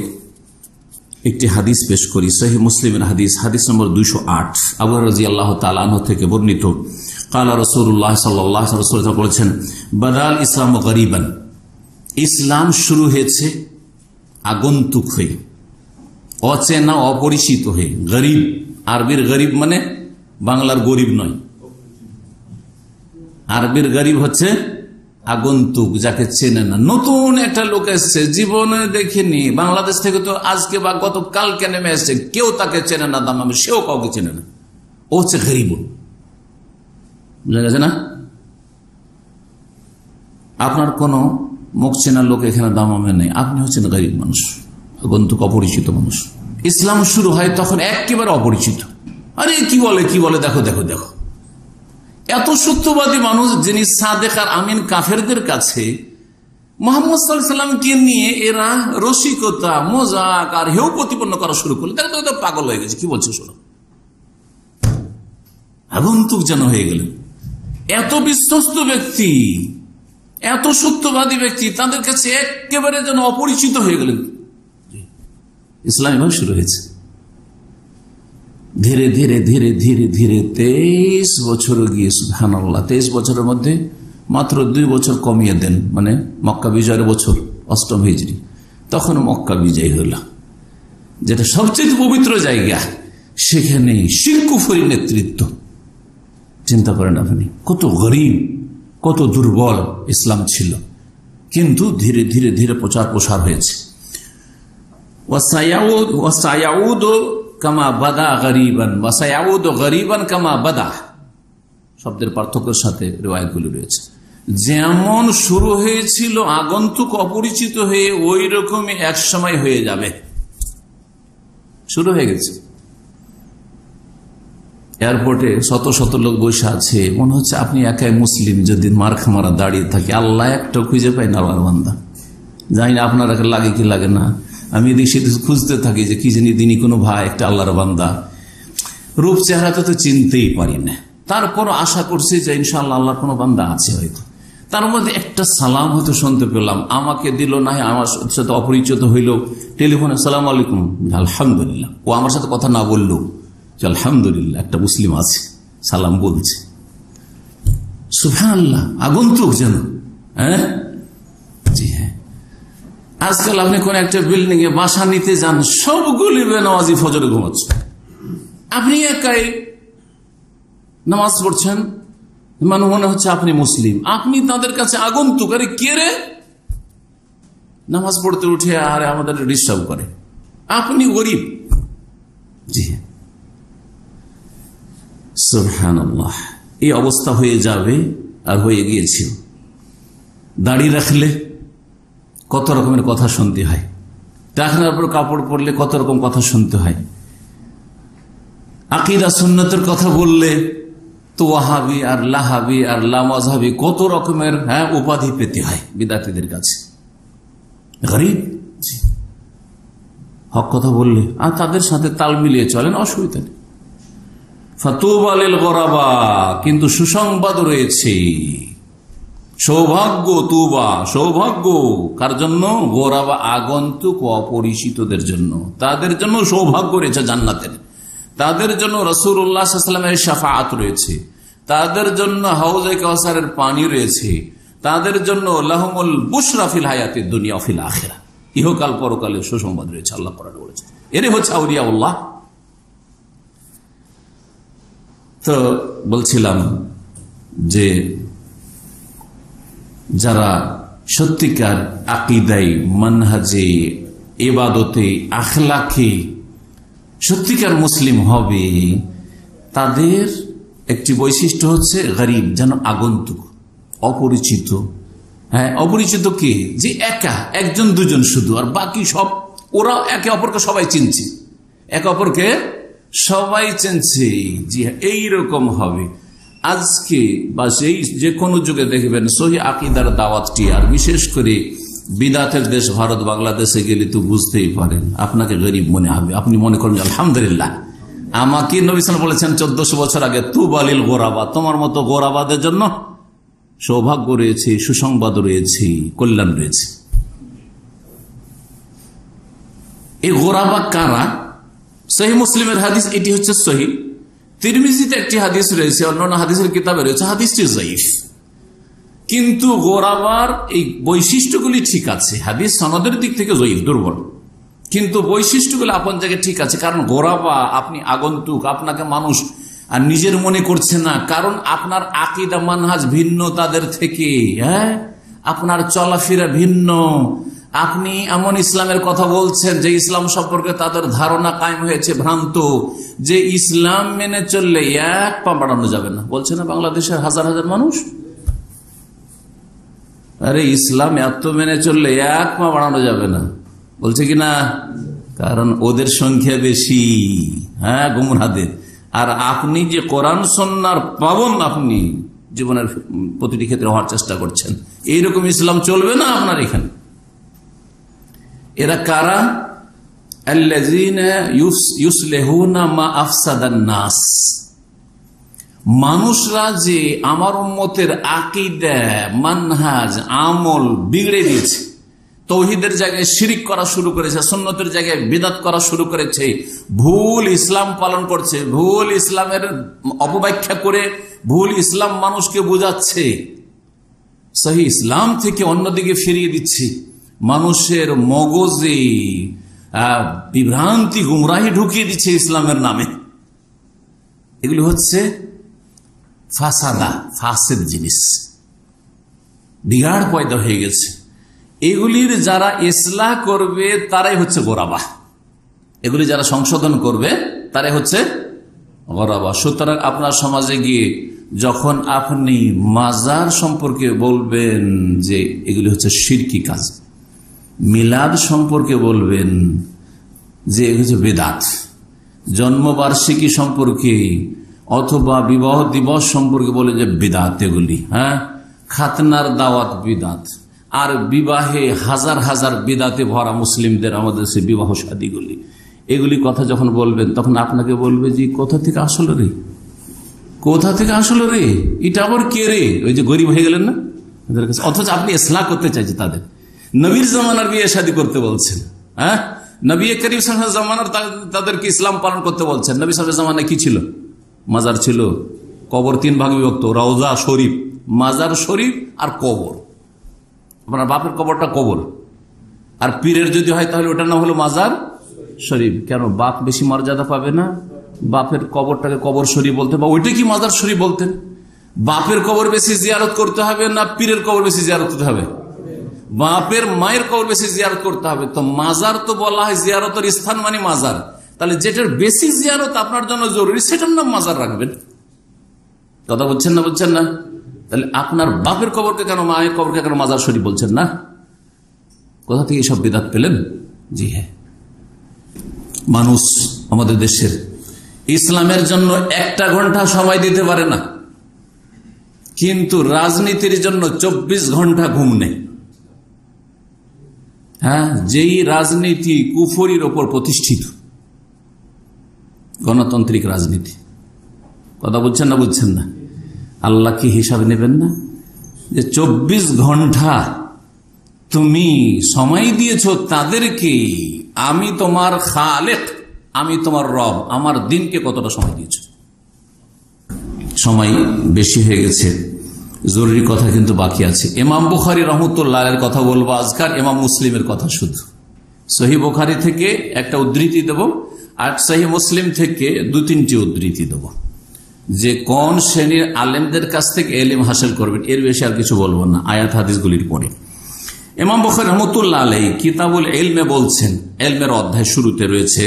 একটি হাদিস পেশ করি, সহিহ মুসলিমের হাদিস, হাদিস নম্বর 208, আবু হুরায়রা রাদিয়াল্লাহু তাআলা আনহু থেকে বর্ণিত। কালা রাসূলুল্লাহ সাল্লাল্লাহু আলাইহি ওয়াসাল্লাম বলেছেন, বাদাল ইসলাম গরিবান, ইসলাম শুরু হয়েছে আগন্তুক হয়ে, অচেনা, অপরিচিত হয়ে। গরিব, আরবির গরিব মানে বাংলার গরিব নয়, আরবির গরিব হচ্ছে আগন্তুক, যাকে চেনে না। নতুন একটা লোক এসছে, জীবনে দেখেনি, বাংলাদেশ থেকে তো আজকে বা গতকালকে নেমে এসছে, কেউ তাকে চেনে না, দামামে সেও কাউকে চেনে না, ও হচ্ছে গরিব। বুঝা গেছে না? আপনার কোন মুখ চেনা লোক এখানে দামামে নেই, আপনি হচ্ছেন গরিব মানুষ, আগন্তুক, অপরিচিত মানুষ। ইসলাম শুরু হয় তখন একেবারে অপরিচিত। আরে কি বলে কি বলে, দেখো দেখো দেখো, এত সত্যবাদী মানুষ যিনি সাদেক আর আমিন কাফেরদের কাছে মুহাম্মদ সাল্লাল্লাহু আলাইহি ওয়াসাল্লামকে নিয়ে এরা রসিকতা, মজাক আর হেউ প্রতিপন্ন করা শুরু করলো। দেখো তো পাগল হয়ে গেছে, কি বলছে শোনো, আগন্তুক যেন হয়ে গেলেন। এত বিশ্বস্ত ব্যক্তি, এত সত্যবাদী ব্যক্তি, তাদের কাছে একেবারে যেন অপরিচিত হয়ে গেলেন। ইসলাম এভাবে শুরু হয়েছে। ধীরে ধীরে ধীরে ধীরে ধীরে 23 বছর গিয়ে, সুবহানাল্লাহ, 23 বছরের মধ্যে মাত্র 2 বছর কমিয়ে দেন, মানে মক্কা বিজয়ের বছর, 8ম হিজরি, তখন মক্কা বিজয় হল, যেটা সবচেয়ে পবিত্র জায়গা, সেখানে শিরক কুফরি নেতৃত্ব। চিন্তা করেন আপনি, কত গরিব, কত দুর্বল ইসলাম ছিল, কিন্তু ধীরে ধীরে ধীরে প্রচার প্রসার হয়েছে। কামা বাদা গরিবান, ওয়াসায়াউদু গরিবান কামা বাদা, শব্দের পার্থক্যের সাথে রিওয়ায়াতগুলি রয়েছে। যেমন শুরু হয়েছিল আগন্তুক, অপরিচিত হয়ে, ওই রকমই এক সময় হয়ে যাবে, শুরু হয়ে গেছে। এয়ারপোর্টে শত শত লোক বসে আছে, মনে হচ্ছে আপনি একাই মুসলিম। যদি মার খামারা দাঁড়িয়ে থাকে, আল্লাহ একটা খুঁজে পাই না আল্লাহর বান্দা। জানি না আপনার লাগে কি লাগে না, আমি এদিক সেদিক খুঁজতে থাকি যে কি জানি দিনই কোনো ভাই একটা আল্লাহর বান্দা। রূপ চেহারাতে তো চিনতেই পারি না, তারপর আশা করছি যে ইনশাআল্লাহ আল্লাহর কোনো বান্দা আছে হয়তো। তার মধ্যে একটা সালাম হয়তো শুনতে পেলাম, আমাকে দিল না, আমার সাথে অপরিচিত হইল, টেলিফোনে আসসালামু আলাইকুম, আলহামদুলিল্লাহ। ও আমার সাথে কথা না বললো, আলহামদুলিল্লাহ একটা মুসলিম আছে, সালাম বলছে। সুবহানাল্লাহ, আগন্তুক যেন। হ্যাঁ, জি হ্যাঁ। আজকাল আপনি কোন একটা বিল্ডিং এ বাসা নিতে যান, সবগুলি বেনামাজি ফজরে ঘুমাচ্ছে, আপনি একাই নামাজ পড়ছেন, মানে মনে হচ্ছে আপনি মুসলিম, আপনি তাদের কাছে আগন্তুক। আরে কে রে, নামাজ পড়তে উঠে আর আমাদের ডিস্টার্ব করে, আপনি গরিব। জি সুবহানাল্লাহ, এই অবস্থা হয়ে যাবে আর হয়ে গিয়েছিল। দাড়ি রাখলে কত রকমের কথা শুনতে হয়, টাকনার উপর কাপড় পরলে কত রকম কথা শুনতে হয়, আকীদা সুন্নতের কথা বললে তো ওয়াহাবি আর লাহাবি আর লামাযহাবি কত রকমের উপাধি পেতে হয় বিদাতীদের কাছে। গরীব, হক কথা বললে আর তাদের সাথে তাল মিলিয়ে চলেন, অসুবিধা নেই। ফাতুবা লিল গরাবা, কিন্তু সুসংবাদ রয়েছে, সৌভাগ্য, তুবা সৌভাগ্য কার জন্য? গোরাবা, আগন্তুক অপরিচিতদের জন্য, তাদের জন্য সৌভাগ্য রয়েছে জান্নাতের, তাদের জন্য রাসূলুল্লাহ সাল্লাল্লাহু আলাইহি ওয়াসাল্লামের শাফাআত রয়েছে, তাদের জন্য হাউজে কাউসারের পানি রয়েছে, তাদের জন্য লাহুমুল বুশরা ফিল হায়াতিদ দুনিয়া ফিল আখিরাহ, ইহকাল পরকালে সুসংবাদ রয়েছে। আল্লাহ কোরআনে বলেছেন, এর হচ্ছে আউলিয়াউল্লাহ। তো বলছিলাম যে যারা সত্যিকার আকীদায়, মানহাজে, ইবাদতে, আখলাকে সত্যিকার মুসলিম হবে, তাদের একটি বৈশিষ্ট্য হচ্ছে গরীব, যেন আগন্তুক, অপরিচিত। হ্যাঁ, অপরিচিত কে? যে একা, একজন দুজন শুধু, আর বাকি সব ওরা একে অপরকে সবাই চিনছে, একে অপরকে সবাই চিনছে। জি হ্যাঁ, এইরকম হবে। আজকে বা সেই যে কোনো যুগে দেখবেন সহি আকীদার দাওয়াতটি, আর বিশেষ করে বিদাতের দেশ ভারত বাংলাদেশে গেলে তো বুঝতেই পারেন, আপনাকে গরিব মনে হবে। আপনি মনে করেন আলহামদুলিল্লাহ, আমাকে নবী সাল্লাল্লাহু আলাইহি ওয়াসাল্লাম বলেছেন 1400 বছর আগে, তুবা লিল গোরাবা, তোমার মতো গোরাবাদের জন্য সৌভাগ্য রয়েছে, সুসংবাদ রয়েছে, কল্যাণ রয়েছে। এই গোরাবা কারা? সহিহ মুসলিমের হাদিস, এটি হচ্ছে সহিহ। তিরমিজিতে একটি হাদিস রয়েছে, অন্যান্য হাদিসের কিতাবে রয়েছে, হাদিসটি যায়িফ, কিন্তু গোরাবার এই বৈশিষ্ট্যগুলি ঠিক আছে। হাদিস সনদের দিক থেকে যায়িফ, দুর্বল, কিন্তু বৈশিষ্ট্যগুলো আপন জায়গায় ঠিক আছে। কারণ গোরাবা, আপনি আগন্তুক, আপনাকে মানুষ আর নিজের মনে করছে না, কারণ আপনার আকীদা মানহাজ ভিন্ন তাদের থেকে। হ্যাঁ, আপনার চলাফেরা ভিন্ন, আপনি এমন ইসলামের কথা বলছেন যে ইসলাম সম্পর্কে তাদের ধারণা কায়েম হয়েছে ভ্রান্ত, যে ইসলাম মেনে চললে এক পা বাড়ানো যাবে না। বলছে না বাংলাদেশের হাজার হাজার মানুষ, আরে ইসলাম এত মেনে চললে এক পা বাড়ানো যাবে না, বলছে কি না? কারণ ওদের সংখ্যা বেশি, হ্যাঁ, গুমরাহদের। আর আপনি যে কোরআন সুন্নাহর পাবন, আপনি জীবনের প্রতিটি ক্ষেত্রে হওয়ার চেষ্টা করছেন, এইরকম ইসলাম চলবে না আপনার এখানে। এরা কারা? আল্লাযীনা ইউসলিহুনা মা আফসাদান নাস, মানুষরা যে আমার উম্মতের আকীদা, মানহাজ, আমল বিগড়ে দিয়েছে, তৌহিদের জায়গায় শিরিক করা শুরু করেছে, সুন্নতের জায়গায় বিদআত করা শুরু করেছে, ভুল ইসলাম পালন করছে, ভুল ইসলামের অপব্যাখ্যা করে ভুল ইসলাম মানুষকে বোঝাচ্ছে, সহি ইসলাম থেকে অন্যদিকে ফিরিয়ে দিচ্ছে, মানুষের মগজে বিভ্রান্তি, গুমরাহি ঢুকিয়ে দিচ্ছে ইসলামের নামে। এগুলি হচ্ছে ফাসাদা, ফাসেদ জিনিস, বিগাড় পয়দা হয়ে গেছে। এগুলির যারা ইসলাহ করবে তারাই হচ্ছে গোরাবা, এগুলি যারা সংশোধন করবে তারাই হচ্ছে গোরাবা। সুতরাং আপনার সমাজে গিয়ে যখন আপনি মাজার সম্পর্কে বলবেন যে এগুলি হচ্ছে শিরকি কাজ, মিলাদ সম্পর্কে বলবেন যে এগুলি হচ্ছে বেদাত, জন্মবার্ষিকী সম্পর্কে অথবা বিবাহ দিবস সম্পর্কে বলে যে বিদাত, এগুলি হ্যাঁ, খাতনার দাওয়াত বিদাত, আর বিবাহে হাজার হাজার বিদাতে ভরা মুসলিমদের আমাদের সে বিবাহ শাদীগুলি, এগুলি কথা যখন বলবেন তখন আপনাকে বলবে যে কোথা থেকে আসলো রে, কোথা থেকে আসলো রে, এটা আবার কে রে, ওই যে গরিব হয়ে গেলেন না ওদের কাছে। অথচ আপনি ইসলাহ করতে চাইছেন, তাদের নবীর জামানার বিয়ে শাদী করতে বলছেন, হ্যাঁ, নবী করিম সাল্লাল্লাহু আলাইহি জামানার তাদেরকে ইসলাম পালন করতে বলছেন। নবী সাল্লাল্লাহু আলাইহি জামানায় কি ছিল? মাজার ছিল, কবর 3 ভাগে বিভক্ত, রওজা শরীফ, মাজার শরীফ আর কবর। আপনার বাপের কবরটা কবর, আর পীরের যদি হয় তাহলে ওটার নাম হলো মাজার শরীফ। কেন বাপ বেশি মর্যাদা পাবে না? বাপের কবরটাকে কবর শরীফ বলতে, বা ওইটা কি মাজার শরীফ বলতেন? বাপের কবর বেশি জিয়ারত করতে হবে না পীরের কবর বেশি জিয়ারত করতে হবে? বাপের মায়ের কবর বেশি জিয়ারত করতে হবে। তো মাজার তো বলা হয় জিয়ারতের স্থান মানে মাজার, তাহলে যেটার বেশি জিয়ারত আপনার জন্য জরুরি সেটার নাম মাজার রাখবেন। কথা বলছেন না? বলছেন না? তাহলে আপনার বাপের কবরকে কেন, মায়ের কবরকে কেন মাজার শরীফ বলছেন না? কোথা থেকে সব বিদাত পেলেন? জি হ্যাঁ, মানুষ আমাদের দেশের ইসলামের জন্য 1 ঘন্টা সময় দিতে পারে না, কিন্তু রাজনীতির জন্য 24 ঘন্টা ঘুম নেই। হ্যাঁ, যেই রাজনীতি কুফরির ওপর প্রতিষ্ঠিত, গণতান্ত্রিক রাজনীতি। কথা বলছেন না? বলছেন না? আল্লাহ কি হিসাব নেবেন না যে 24 ঘন্টা তুমি সময় দিয়েছ তাদেরকে, আমি তোমার খালেক, আমি তোমার রব, আমার দিনকে কতটা সময় দিয়েছ? সময় বেশি হয়ে গেছে, জরুরি কথা কিন্তু বাকি আছে। ইমাম বুখারী রহমতুল্লাহ এর কথা বলবো আজকাল, ইমাম মুসলিমের কথা শুধু। সহিহ বুখারী থেকে একটা উদ্ধৃতি দেব, আর সহিহ মুসলিম থেকে 2-3টি উদ্ধৃতি দেব, যে কোন শ্রেণীর আলেমদের কাছ থেকে ইলম হাসিল করবেন। এর বেশি আর কিছু বলবো না, আয়াত হাদিসগুলির পরে। ইমাম বুখারী রহমতুল্লাহ আলাইহি কিতাবুল ইলমে বলছেন, ইলমের অধ্যায় শুরুতে রয়েছে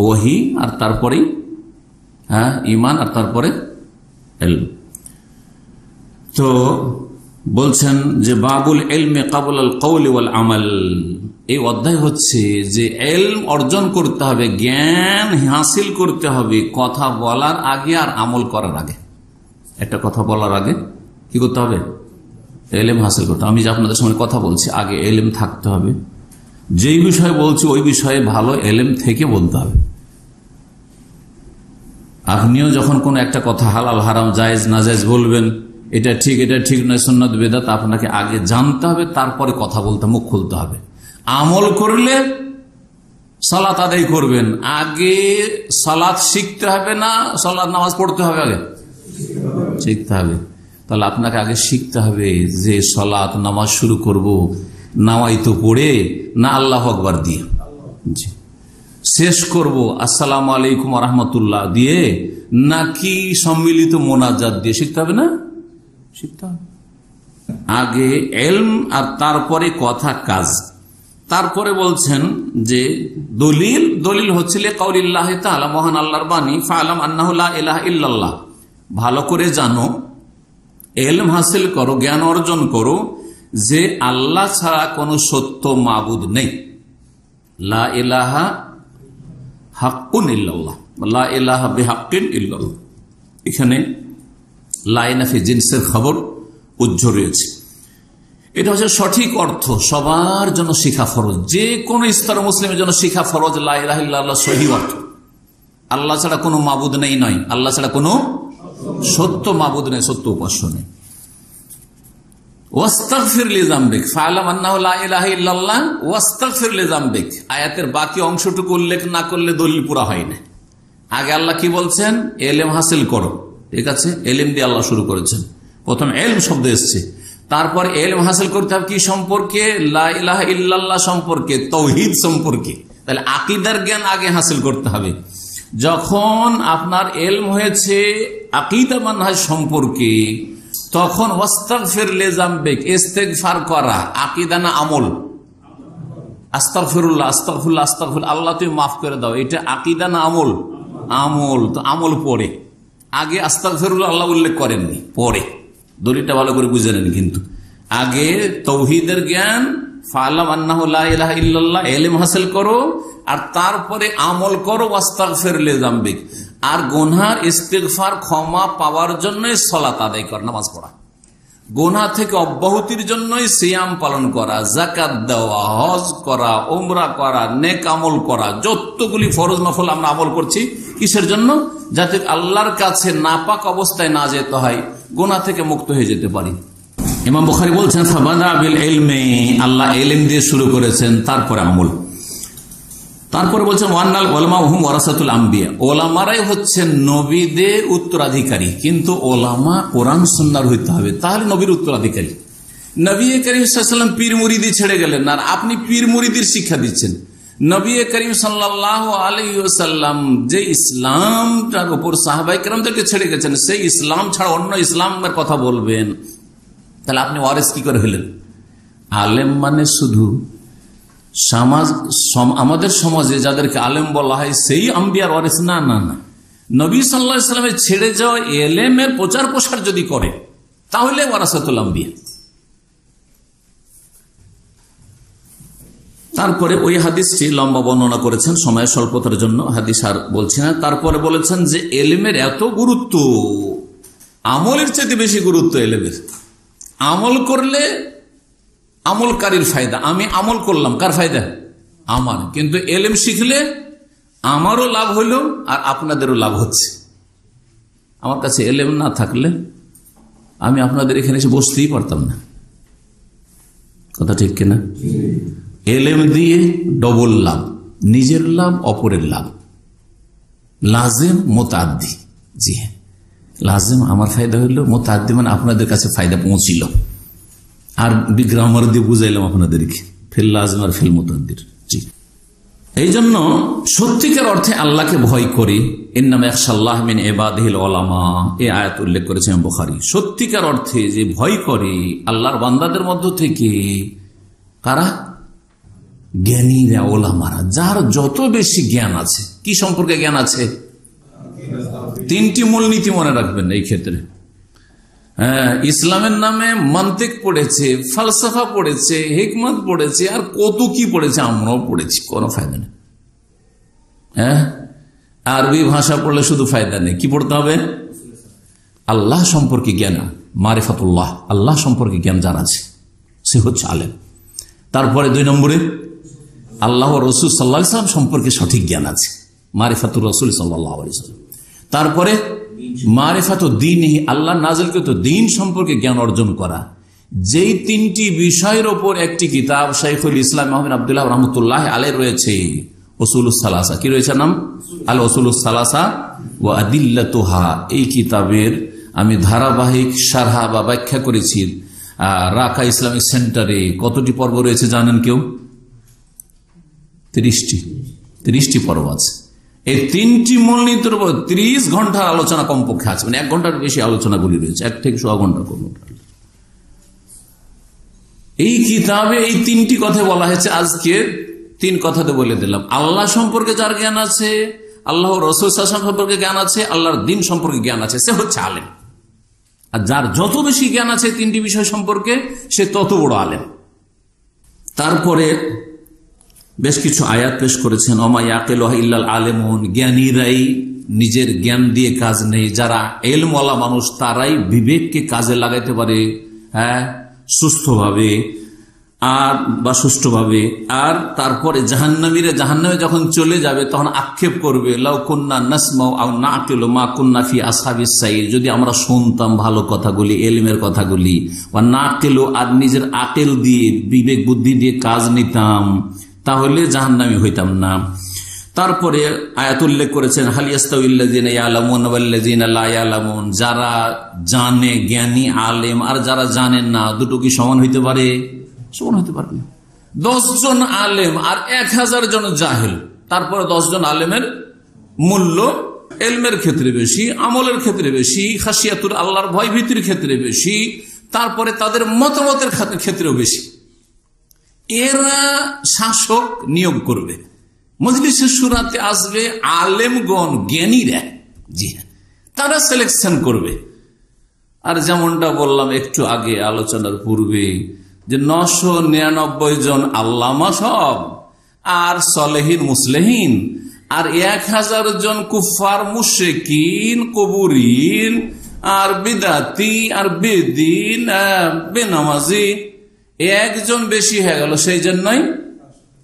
ওহী, আর তারপরে ঈমান, আর তারপরে ইলম। তো বলছেন যে বাবুল ইলমে ক্বাবলাল কওলি ওয়াল আমাল, এই অধ্যায় হচ্ছে যে ইলম অর্জন করতে হবে, জ্ঞান হাসিল করতে হবে কথা বলার আগে আর আমল করার আগে। একটা কথা বলার আগে কি করতে হবে? ইলম হাসিল করতে হবে। আমি যে আপনাদের সঙ্গে কথা বলছি, আগে ইলম থাকতে হবে, যেই বিষয়ে বলছি ওই বিষয়ে ভালো ইলম থেকে বলতে হবে। আপনিও যখন কোন একটা কথা হালাল হারাম জায়েজ নাজায়েজ বলবেন, এটা ঠিক এটা ঠিক নয়, সুন্নাত বেদাত, আপনাকে আগে জানতে হবে, তারপরে কথা বলতে, মুখ খুলতে হবে। আমল করলে সালাত আদায় করবেন, আগে সালাত শিখতে হবে না সালাত নামাজ পড়তে হবে? আগে শিখতে হবে। তাহলে আপনাকে আগে শিখতে হবে যে সালাত নামাজ শুরু করব নাওয়াইতো পড়ে না আল্লাহু আকবার দিয়ে, শেষ করব আসসালামু আলাইকুম ওয়া রাহমাতুল্লাহ দিয়ে, নাকি সম্মিলিত মোনাজাত দিয়ে? শিখতে হবে না? শিখতে হবে আগে ইলম, আর তারপরে কথা কাজ। তারপরে বলছেন যে দলিল হচ্ছে লিকাউলিল্লাহি তাআলা, মহান আল্লাহর বাণী, ফাআলাম আন্নাহু লা ইলাহা ইল্লাল্লাহ, ভালো করে জানো, ইলম হাসিল করো, জ্ঞান অর্জন করো যে আল্লাহ ছাড়া কোনো সত্য মাবুদ নেই। লা ইলাহা হাক্কুন ইল্লাল্লাহ, লা ইলাহা বিহাক্কিন ইল্লাল্লাহ। এখানে লাইনাফি জিনসের খবর উজ্জ্ব রয়েছে। এটা হচ্ছে সঠিক অর্থ, সবার জন্য শিখা ফরজ, যে কোনো স্তর মুসলিমের জন্য শিখা ফরজ। লা ইলাহা ইল্লাল্লাহ সহি অর্থ, আল্লাহ ছাড়া কোনো মাবুদ নেই নয়, আল্লাহ ছাড়া কোনো সত্য মাবুদ নেই, সত্য উপাস্য নেই। ওয়াস্তাগফির লিযামবিক, ফাআলাম আন্নাহু লা ইলাহা ইল্লাল্লাহ ওয়াস্তাগফির লিযামবিক। আয়াতের বাকি অংশটুকু উল্লেখ না করলে দলিল পুরা হয় না। আগে আল্লাহ কি বলছেন? ইলম হাসিল করো, ঠিক আছে? ইলম দিয়ে আল্লাহ শুরু করেছেন, প্রথম ইলম শব্দ এসছে, তারপর ইলম হাসিল করতে হবে কি সম্পর্কে? লা ইলাহা ইল্লাল্লাহ সম্পর্কে, তাওহীদ সম্পর্কে। তাহলে আকীদার জ্ঞান আগে হাসিল করতে হবে। যখন আপনার ইলম হয়েছে আকীদা মানহাজ সম্পর্কে, তখন ওয়াস্তাগফির লিযামবিক, ইস্তেগফার করা, আকীদা না আমল? আস্তাগফিরুল্লাহ আস্তাগফিরুল্লাহ আস্তাগফিরুল্লাহ, আল্লাহ তুমি মাফ করে দাও, এটা আকীদা না আমল? আমল। তো আমল পরে, আগে আস্তাগফিরুল্লাহ আল্লাহ উল্লেখ করেননি, পরে। দলিলটা ভালো করে বুঝে নেন, কিন্তু আগে তাওহীদের জ্ঞান, ফাআলাম আন্নাহু লা ইলাহা ইল্লাল্লাহ, ইলম হাসিল করো, আর তারপরে আমল করো, ওয়াস্তাগফির লিযামবিক। আর গুনহার ইস্তিগফার ক্ষমা পাওয়ার জন্যই সালাত আদায় করা, নামাজ পড়া। গুনাহ থেকে অব্যাহতির জন্যই সিয়াম পালন করা, যাকাত দেওয়া, হজ করা, উমরা করা, নেক আমল করা, যতগুলি ফরজ নফল আমরা আমল করছি কিসের জন্য? যাতে আল্লাহর কাছে নাপাক অবস্থায় না যেতে হয়, গুনাহ থেকে মুক্ত হয়ে যেতে পারি। ইমাম বুখারী বলছেন ফাবাদা বিল ইলমি, আল্লাহ ইলম দিয়ে শুরু করেছেন, তারপরে আমল। তারপরে বলছেন ওয়ান্নাল উলামা হুম ওয়ারাসাতুল আম্বিয়া, ওলামারাই হচ্ছেন নবীদের উত্তরাধিকারী। কিন্তু ওলামা কোরআন সুন্নাহর হইতে হবে, তাহলে নবীর উত্তরাধিকারী। নবী করিম সাল্লাল্লাহু আলাইহি ওয়াসাল্লাম পীর মুরিদি ছেড়ে গেলেন, আর আপনি পীর মুরিদির শিক্ষা দিচ্ছেন। নবী করিম সাল্লাল্লাহু আলাইহি ওয়াসাল্লাম যে ইসলামটার উপর সাহাবায়ে কেরামদেরকে ছেড়ে গেছেন, সেই ইসলাম ছাড়া অন্য ইসলামের কথা বলবেন, তাহলে আপনি ওয়ারিস কি করে হলেন? আলেম মানে শুধু আমাদের সমাজে যাদেরকে আলেম বলা হয় সেই আম্বিয়ার ওয়ারিস না, না না। নবী সাল্লাল্লাহু আলাইহি ওয়াসাল্লামের ছেড়ে যাওয়া ইলমের প্রচার প্রসার যদি করে তাহলে ওয়ারাসাতুল আম্বিয়া। তারপরে ওই হাদিসটি লম্বা বর্ণনা করেছেন, সময়ের স্বল্পতার জন্য হাদিস আর বলছি না। তারপরে বলেছেন যে ইলমের এত গুরুত্ব, আমলের চেয়ে বেশি গুরুত্ব ইলমের। আমল করলে আমলকারীর ফায়দা, আমি আমল করলাম, কার ফায়দা? আমার। কিন্তু ইলম শিখলে আমারও লাভ হইল আর আপনাদেরও লাভ হচ্ছে। আমার কাছে ইলম না থাকলে আমি আপনাদের এখানে এসে বসতেই পারতাম না, কথা ঠিক কিনা? ইলম দিয়ে ডবল লাভ, নিজের লাভ, অপরের লাভ। লাজিম মুতাআদ্দি, জি হ্যাঁ, লাজিম আমার ফায়দা হইল, মুতাআদ্দি মানে আপনাদের কাছে ফায়দা পৌঁছিল। আর বিগ্রামার দিয়ে বুঝাইলাম আপনাদেরকে, ফিল লাজিম আর ফিল মুতাআদ্দির। জি, এই জন্য সত্যিকার অর্থে আল্লাহকে ভয় করি। ইন্নামা ইয়াখশাল্লাহ মিন ইবাদিহিল উলামা, এই আয়াত উল্লেখ করেছেন বুখারী। সত্যিকার অর্থে যে ভয় করে আল্লাহর বান্দাদের মধ্য থেকে কারা? জ্ঞানীরা, ওলামারা, যার যত বেশি জ্ঞান আছে। কি সম্পর্কে জ্ঞান আছে? তিনটি মূলনীতি মনে রাখবেন এই ক্ষেত্রে। ইসলামের নামে মান্তিক পড়েছে, ফালসাফা পড়েছে, হিকমত পড়েছে, আর কত কি পড়েছে, আমরাও পড়েছি, কোনো ফায়দা নেই। আরবি ভাষা পড়লে শুধু ফায়দা নেই, কি পড়তে হবে? আল্লাহ সম্পর্কে জ্ঞান, মারিফাতুল্লাহ, আল্লাহ সম্পর্কে জ্ঞান যার আছে সে হচ্ছে আলেম। তারপরে 2 নম্বরে আল্লাহ রসুল সাল্লাল্লাহু আলাইহি ওয়াসাল্লাম সম্পর্কে সঠিক জ্ঞান আছে, মারিফাতুর রাসূল সাল্লাল্লাহু আলাইহি ওয়াসাল্লাম। তারপরে মারিফাতুদ দ্বীন, আল্লাহ নাযিলকৃত দ্বীন সম্পর্কে জ্ঞান অর্জন করা। যেই 3টি বিষয়ের ওপর একটি কিতাব শাইখুল ইসলাম মুহাম্মদ আব্দুল্লাহ রাহমাতুল্লাহি আলাইহি রয়েছে, উসুলুস সালাসা। কি রয়েছে নাম? আল উসুলুস সালাসা ওয়া আদিল্লাতুহা। এই কিতাবের আমি ধারাবাহিক শারহা বা ব্যাখ্যা করেছি রাকা ইসলামিক সেন্টারে। কতটি পর্ব রয়েছে জানেন কেউ? 30টি পর্ব আছে। এই 3টি মূলনীতির উপর 30 ঘন্টার আলোচনা কমপক্ষে আছে, মানে 1 ঘন্টার বেশি আলোচনাগুলি রয়েছে, 1 থেকে 1.5 ঘন্টা। এই কিতাবে এই 3টি কথা বলা হয়েছে। আজকে 3 কথাতে বলে দিলাম। আল্লাহ সম্পর্কে যার জ্ঞান আছে, আল্লাহ রাসূল সাল্লাল্লাহু আলাইহি ওয়াসাল্লাম সম্পর্কে জ্ঞান আছে, আল্লাহর দ্বীন সম্পর্কে জ্ঞান আছে, সে হচ্ছে আলেম। আর যার যত বেশি জ্ঞান আছে 3টি বিষয় সম্পর্কে, সে তত বড় আলেম। তারপরে বেশ কিছু আয়াত পেশ করেছেন। ওমা ইয়াকিলুহা ইল্লাল আলিমুন, জ্ঞানীরাই নিজের জ্ঞান দিয়ে কাজ নেই। যারা ইলমওয়ালা মানুষ তারাই বিবেককে কাজে লাগাইতে পারে, সুস্থভাবে আর বা সুষ্ঠুভাবে। আর তারপরে জাহান্নামীরা জাহান্নামে যখন চলে যাবে তখন আক্ষেপ করবে, লাউ কুন্না নাসমাউ আও নাকিলু মা কুন্না ফি আসহাবিস সাইর, যদি আমরা শুনতাম ভালো কথাগুলি, ইলমের কথাগুলি, বা নাকিলু আর নিজের আকল দিয়ে, বিবেক বুদ্ধি দিয়ে কাজ নিতাম, তাহলে জাহান্নামী হইতাম না। তারপরে আয়াত উল্লেখ করেছেন হাল ইয়াস্তাউইল্লাযিনা ইয়ালামুন ওয়াল্লাযিনা লা ইয়ালামুন, যারা জানে, জ্ঞানী আলেম, আর যারা জানেন না, দুটো কি সমান হইতে পারে? সমান হইতে পারবে না। 10 জন আলেম আর 1000 জন জাহেল, তারপরে 10 জন আলেমের মূল্য ইলমের ক্ষেত্রে বেশি, আমলের ক্ষেত্রে বেশি, খাশিয়াতুর আল্লাহর ভয় ভীতির ক্ষেত্রে বেশি, তারপরে তাদের মতামতের ক্ষেত্রেও বেশি। এরা শাসক নিয়োগ করবে, মজলিসে শুরাতে আসবে আলেমগণ, জ্ঞানীরা, জি হ্যাঁ, তারা সিলেকশন করবে। আর যেমনটা বললাম একটু আগে আলোচনার পূর্বে, যে 999 জন আল্লামা সব, আর সলেহীন মুসলেহীন, আর 1000 জন কুফার মুশরিকিন কবুরিন আর বিদাতি আর বেদিন বেনামাজি একজন বেশি হয়ে গেল, সেই জন্যই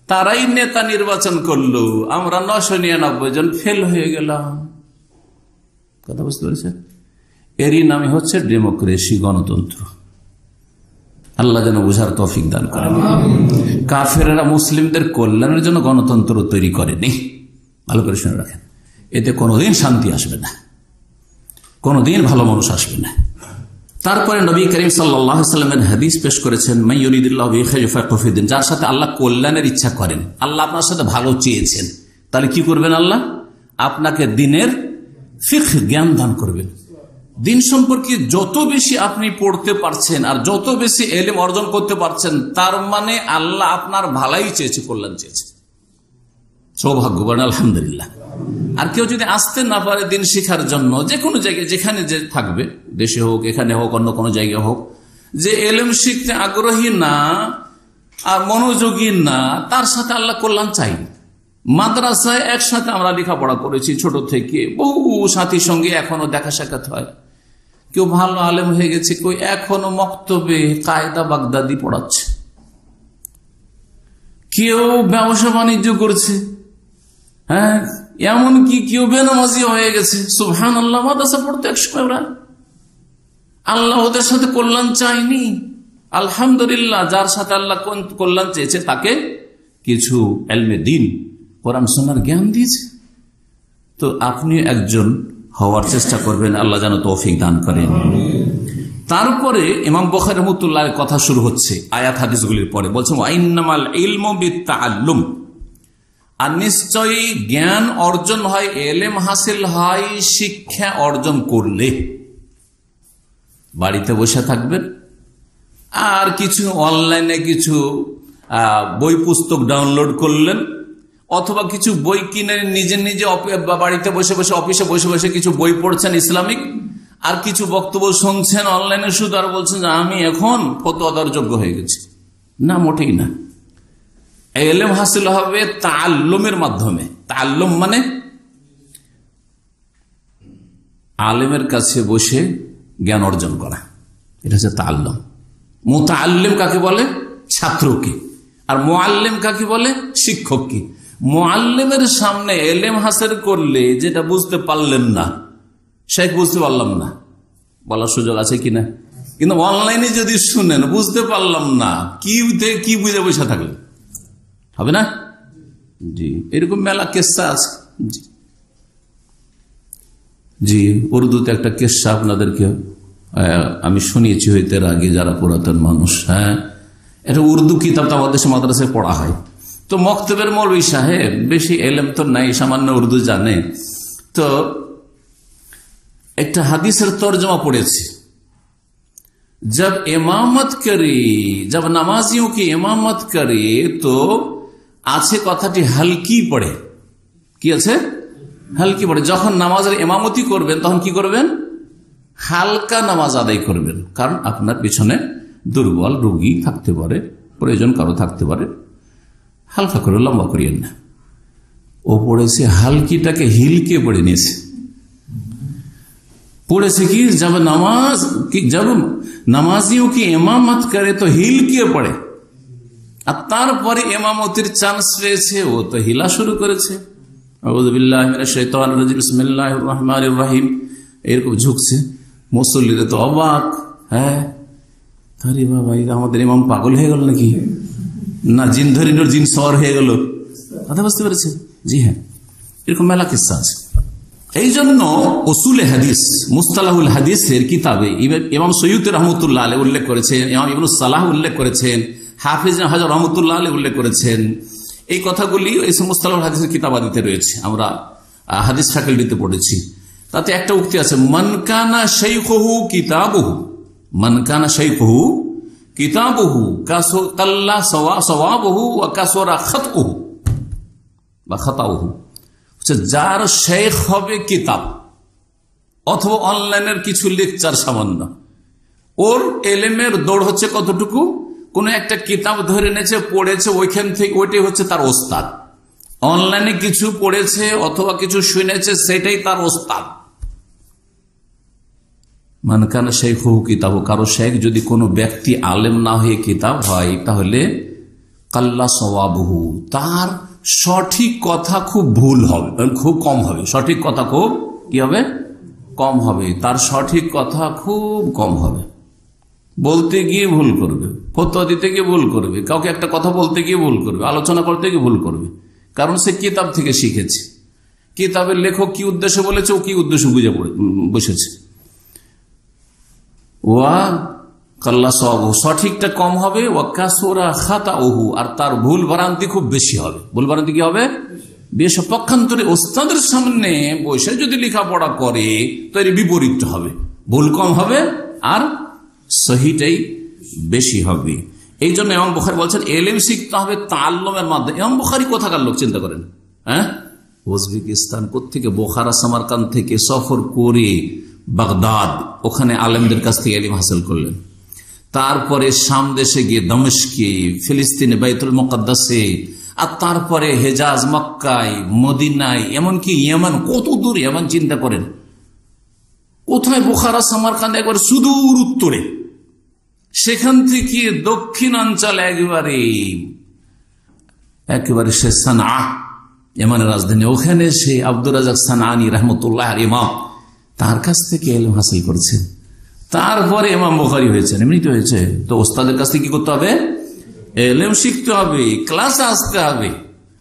তারাই নেতা নির্বাচন করলো, আমরা 999 জন ফেল হয়ে গেলাম। কথা বুঝতে পেরেছেন? এরই নামে হচ্ছে ডেমোক্রেসি, গণতন্ত্র। আল্লাহ যেন বুঝার তৌফিক দান করেন। কাফেররা মুসলিমদের কল্যাণের জন্য গণতন্ত্র তৈরি করেনি, ভালো করে শুনে রাখেন। এতে কোনোদিন শান্তি আসবে না, কোনোদিন ভালো মানুষ আসবে না। তারপরে নবী করিম সাল্লাল্লাহু আলাইহি ওয়াসাল্লাম হাদিস পেশ করেছেন, মান ইউরিদিল্লাহু বিহি খায়রান ইউফাক্কিহু ফিদ্দীন, যার সাথে আল্লাহ কল্যাণের ইচ্ছা করেন, আল্লাহ আপনার সাথে ভালো চেয়েছেন, তাহলে কি করবেন? আল্লাহ আপনাকে দিনের ফিকহ জ্ঞান দান করবেন। দিন সম্পর্কে যত বেশি আপনি পড়তে পারছেন আর যত বেশি ইলম অর্জন করতে পারছেন, তার মানে আল্লাহ আপনার ভালাই চেয়েছে, কল্যাণ চেয়েছে। সৌভাগ্যবান, আলহামদুলিল্লাহ। আর কেউ যদি আসতে না পারে দিন শিখার জন্য, যে কোনো জায়গায় যেখানে যে থাকবে, দেশে হোক, এখানে হোক, অন্য কোনো জায়গায় হোক, যে ইলম শিখতে আগ্রহী না আর মনোযোগী না, তার সাথে আল্লাহ কল্যাণ চাই। মাদ্রাসায় একসাথে আমরা লেখাপড়া করেছি ছোট থেকে, বহু সাথীর সঙ্গে এখনো দেখা সাক্ষাৎ হয়। কেউ ভালো আলেম হয়ে গেছে, কেউ এখনো মক্তবে কায়দা বাগদাদি পড়াচ্ছে, কেউ ব্যবসা বাণিজ্য করছে, হ্যাঁ, এমনকি কেউ বেনামাজি হয়ে গেছে। সুবহানাল্লাহ, মাদ্রাসা পড়তে একসময় ওরা, আল্লাহ ওদের সাথে কল্যাণ চায়নি। আলহামদুলিল্লাহ, যার সাথে আল্লাহ কল্যাণ চেয়েছে তাকে কিছু ইলমে দ্বীন, কোরআন সুন্নাহর জ্ঞান দিয়েছে। তো আপনি একজন হওয়ার চেষ্টা করবেন, আল্লাহ যেন তৌফিক দান করেন। তারপরে ইমাম বুখারী রাহমাতুল্লাহর কথা শুরু হচ্ছে আয়াত হাদিসগুলির পরে, বলছেন ওয়াইন্নামাল ইলমু বিত্তাআল্লুম, আর নিশ্চয়ই জ্ঞান অর্জন হয়, ইলম হাসিল হয় শিক্ষা অর্জন করলে। বাড়িতে বসে থাকবেন আর কিছু অনলাইনে কিছু বই পুস্তক ডাউনলোড করলেন, অথবা কিছু বই কিনে নিজে নিজে বাড়িতে বসে বসে, অফিসে বসে বসে কিছু বই পড়ছেন ইসলামিক, আর কিছু বক্তব্য শুনছেন অনলাইনে শুধু, আর বলছেন যে আমি এখন ফতোয়া দেওয়ার যোগ্য হয়ে গেছি। না, মোটেই না। ইলম হাসিল হবে তাআল্লুমের মাধ্যমে। তাআল্লুম মানে আলেমের কাছে বসে জ্ঞান অর্জন করা, এটা হচ্ছে তাআল্লুম। মুতাআল্লিম কাকে বলে? ছাত্রকে। আর মুআল্লিম কাকে বলে? শিক্ষককে। মুআল্লিমের সামনে ইলম হাসিল করলে যেটা বুঝতে পারলেন না, শেখ বুঝতে পারলাম না, বলার সুযোগ আছে কিনা? কিন্তু অনলাইনে যদি শুনেন বুঝতে পারলাম না, কি বুঝে বসে থাকলেন, হবে না? জি, এরকম মেলা কেসা আছে। জি, উর্দুতে একটা কেসা আপনাদেরকে আমি শুনিয়েছি হইতে আগে, যারা পুরাতন মানুষ। হ্যাঁ, এটা উর্দু কিতাব তো আমাদের দেশে মাদ্রাসায় পড়া হয়। তো মক্তবের মৌলভী সাহেব বেশি এলেম তো নাই, সামান্য উর্দু জানে, তো একটা হাদিসের তর্জমা পড়েছে, जब इमामत करे, जब नामाजियों की इमामत करे तो আছে কথাটি হালকি পড়ে। কি আছে? হালকি পড়ে। যখন নামাজের ইমামতি করবেন তখন কি করবেন? হালকা নামাজ আদায় করবেন, কারণ আপনার পিছনে দুর্বল রোগী থাকতে পারে, প্রয়োজন কারো থাকতে পারে, হালকা করে, লম্বা করিয়েন না। ও পড়েছে হালকিটাকে হিলকে পড়ে নিয়েছে। পড়েছে কি, जब নামাজিও কি ইমামত করে তো হিলকে পড়ে, আর তারপরে ইমামতির চান্স পেয়েছে, ও তো হিলা শুরু করেছে। আউযু বিল্লাহি মিনাশ শাইতানির রাজিম, বিসমিল্লাহির রহমানির রহিম, এরকম ঝুঁকছে। মুসল্লিরা তো অবাক। হ্যাঁ, আরে বাবা, আমাদের ইমাম পাগল হয়ে গেল নাকি? না জিন ধরিনোর জিন সওয়ার হয়ে গেল। কথা বুঝতে পেরেছে? জি হ্যাঁ, এরকম মেলা কিসসা আছে। এই জন্য উসুলে হাদিস, মুস্তালাহুল হাদিসের কিতাবে ইমাম সৈয়দ রহমতুল্লাহ আলাইহি উল্লেখ করেছেন, ইমাম ইবনে সালাহ উল্লেখ করেছেন, হাফিজ হাজার রহমতুল্লাহ আলাইহি উল্লেখ করেছেন। এই কথাগুলি এই মুস্তালাহুল হাদিসের কিতাবাদিতে রয়েছে, আমরা হাদিস ফ্যাকাল্টিতে পড়েছি। তাতে একটা উক্তি আছে, মান কানা শাইখুহু কিতাবুহু, মান কানা শাইখুহু কিতাবুহু কাল্লা সওয়াবুহু ওয়া কাসরা খাতউহু বা খাতাউহু। যার শেখ হবে কিতাব অথবা অনলাইনের কিছু লেকচার সামান্য, ওর এলেমের দৌড় হচ্ছে কতটুকু? কোন একটা কিতাব ধরে নেছে, পড়েছে, ওইখান থেকে ওইটাই হচ্ছে তার ওস্তাদ। অনলাইনে কিছু পড়েছে অথবা কিছু শুনেছে, সেটাই তার ওস্তাদ। মানকানা শেখ হু কিতাব, কারো শেখ যদি কোনো ব্যক্তি আলেম না হয়ে কিতাব হয়, তাহলে কাল্লা সওয়াবহু, তার সঠিক কথা খুব ভুল হবে, খুব কম হবে। সঠিক কথা খুব কি হবে? কম হবে। তার সঠিক কথা খুব কম হবে। বলতে গিয়ে ভুল করবে, ফতোয়া দিতে গিয়ে ভুল করবে, কাউকে একটা কথা বলতে গিয়ে ভুল করবে, আলোচনা করতে গিয়ে ভুল করবে। কারণ সে কিতাব থেকে শিখেছে, কিতাবের লেখক কি উদ্দেশ্যে বলেছে, ও কি উদ্দেশ্য বুঝে বসেছে। ওয়া কাল্লা সওয়াবহু, সঠিকটা কম হবে। ওয়া কাসুরা খাতাউহু, আর তার ভুল ভ্রান্তি খুব বেশি হবে। ভুল ভ্রান্তি কি হবে? বেশ। পক্ষান্তরে ওস্তাদের সামনে বসে যদি লেখাপড়া করে তো এর বিপরীত হবে, ভুল কম হবে আর সহিটাই বেশি হবে। এই জন্য ইমাম বুখারী বলছেন এলেম শিখতে হবে তাআল্লুমের মাধ্যমে। ইমাম বুখারী কোথাকার লোক চিন্তা করেন, উজবেকিস্তান কোত্থেকে, বোখারা সামারকান্দ থেকে সফর করে বাগদাদ, ওখানে আলেমদের কাছ থেকে ইলম হাসিল করলেন। তারপরে শাম দেশে গিয়ে দমিশকে, ফিলিস্তিনে বাইতুল মুকাদ্দাসে, আর তারপরে হেজাজ, মক্কায়, মদিনায়, এমনকি ইয়েমান, কত দূর ইয়েমান চিন্তা করেন। কোথায়? বোখারা সামারকান্দ একবার সুদূর উত্তরে, সেখান থেকে দক্ষিণাঞ্চল একেবারে সে সানা, ইয়েমানের রাজধানী, ওখানে সে আব্দুর রাজ্জাক সানাআনী রাহমাতুল্লাহ ইমাম, তার কাছ থেকে ইলম হাসিল করেছেন। তারপরে ইমাম বুখারী হয়েছেন। এমনি তো হয়েছে। তো ওস্তাদের কাছ থেকে কি করতে হবে? ইলম শিখতে হবে, ক্লাসে আসতে হবে।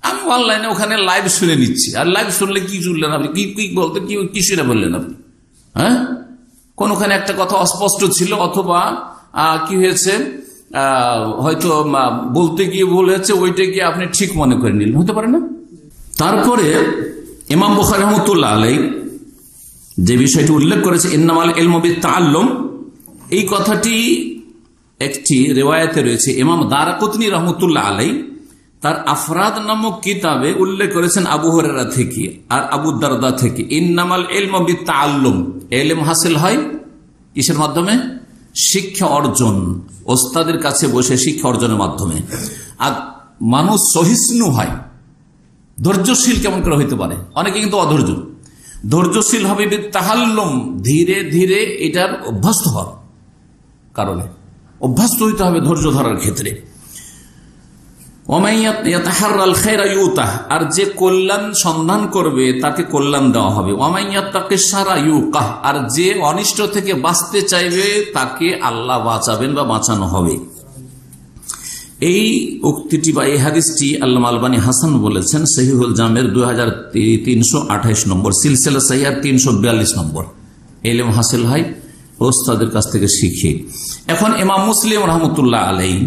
আমি অনলাইনে ওখানে লাইভ শুনে নিচ্ছি, আর লাইভ শুনলে কি শুনলেন আপনি? কি বলতে কি শুনে বললেন আপনি? কোনখানে একটা কথা অস্পষ্ট ছিল, অথবা কি হয়েছে, হয়তো বলতে গিয়ে ভুল হয়েছে, ওইটা গিয়ে আপনি ঠিক মনে করে নিলেন, হতে পারে না। তারপরে ইমাম বুখারী রাহমাতুল্লাহ আলাইহি যে বিষয়টি উল্লেখ করেছে ইন্নামাল ইলমু বিত-তাআল্লুম, এই কথাটি একটি রিওয়ায়াতে রয়েছে। ইমাম দারাকুতনী রাহমাতুল্লাহ আলাইহি তার আফরাদ নামক কিতাবে উল্লেখ করেছেন আবু হুরায়রা থেকে আর আবু দারদা থেকে, ইন্নামাল ইলমু বিত-তাআল্লুম, ইলম হাসিল হয় কিসের মাধ্যমে? শিক্ষা অর্জন, ওস্তাদের কাছে বসে শিক্ষা অর্জনের মাধ্যমে। আর মানুষ সহিষ্ণু হয়, ধৈর্যশীল কেমন করে হইতে পারে? অনেকে কিন্তু অধৈর্য। ধৈর্যশীল হবে বিত-তাআল্লুম, ধীরে ধীরে এটার অভ্যস্ত হওয়ার কারণে অভ্যস্ত হইতে হবে ধৈর্য ধরার ক্ষেত্রে। ওয়ামাইয়াতাহাররাল খায়রা ইউতাহ, আর যে কল্যাণ সন্ধান করবে তাকে কল্যাণ দেওয়া হবে। ওয়ামাইয়াত্তাকিশ শাররা ইউকাহ, আর যে অনিষ্ট থেকে বাঁচতে চাইবে তাকে আল্লাহ বাঁচাবেন বা বাঁচানো হবে। এই উক্তিটি বা এই হাদিসটি আল্লামা আলবানী হাসান বলেছেন সহিহুল জামের 2328 নম্বর, সিলসিলা সহিহ 342 নম্বর। ইলম হাসিল হয় ওস্তাদের কাছ থেকে শিখে। এখন ইমাম মুসলিম রাহমাতুল্লাহ আলাইহি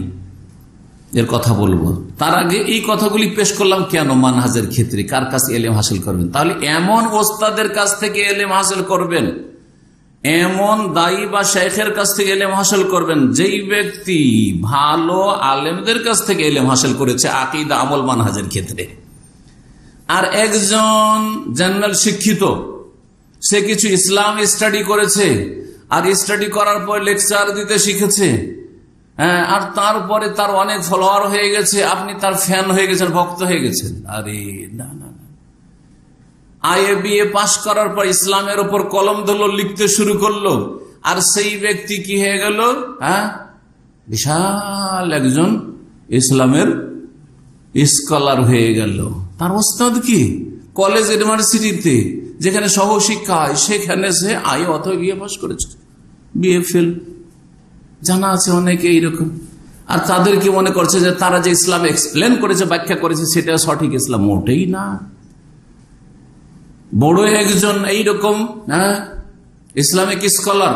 এর কথা বলবো, তার আগে এই কথাগুলি পেশ করলাম কেন? মানহাজের ক্ষেত্রে কার কাছে ইলম হাসিল করবেন? তাহলে এমন ওস্তাদের কাছ থেকে ইলম হাসিল করবেন, এমন দায়ী বা শেখের কাছ থেকে ইলম হাসিল করবেন যেই ব্যক্তি ভালো আলেমদের কাছ থেকে ইলম হাসিল করেছে আকীদা, আমল, মানহাজের ক্ষেত্রে। আর একজন জেনারেল শিক্ষিত, সে কিছু ইসলাম স্টাডি করেছে, আর স্টাডি করার পর লেকচার দিতে শিখেছে, আর তারপরে তার অনেক ফলোয়ার হয়ে গেছে, আপনি তার ফ্যান হয়ে গেছেন, ভক্ত হয়ে গেছেন। আরে না না, IABA পাশ করার পর ইসলামের উপর কলম ধরলো, লিখতে শুরু করলো, আর সেই ব্যক্তি কি হয়ে গেল? বিশাল একজন ইসলামের স্কলার হয়ে গেল। তার ওস্তাদ কি? কলেজ ইউনিভার্সিটিতে যেখানে সহশিক্ষা হয় সেখানে সে অথবা বিএ পাস করেছে, বিএ ফেল। জানা আছে অনেকে এইরকম। আর তাদেরকে মনে করছে যে তারা যে ইসলাম এক্সপ্লেন করেছে, ব্যাখ্যা করেছে, সেটা সঠিক ইসলাম। মোটেই না। বড় একজন এইরকম ইসলামিক স্কলার,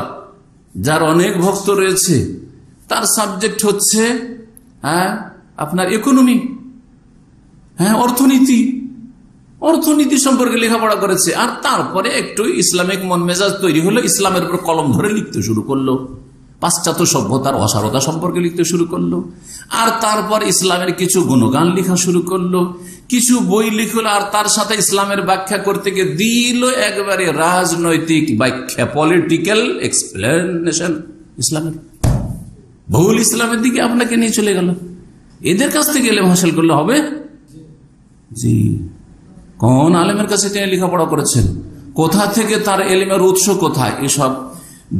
যার অনেক ভক্ত রয়েছে, তার সাবজেক্ট হচ্ছে আপনার ইকোনমি, অর্থনীতি সম্পর্কে লেখাপড়া করেছে। আর তারপরে একটু ইসলামিক মন মেজাজ তৈরি হলো, ইসলামের উপর কলম ধরে লিখতে শুরু করলো, পাশ্চাত্য সভ্যতার অসারতা সম্পর্কে লিখতে শুরু করলো, আর তারপর ইসলামের কিছু গুণগান লেখা শুরু করলো, কিছু বই লিখলো, আর তার সাথে ইসলামের ব্যাখ্যা করতে গিয়ে দিল একবারে রাজনৈতিক ব্যাখ্যা, পলিটিক্যাল এক্সপ্লেনেশন ইসলামের, ভুল ইসলামের দিকে আপনাকে নিয়ে চলে গেল। এদের কাছ থেকে ইলম হাসিল করলে হবে? জি, কোন আলেমের কাছে তিনি লেখাপড়া করেছেন, কোথা থেকে তার এলিমের উৎস কোথায়, এসব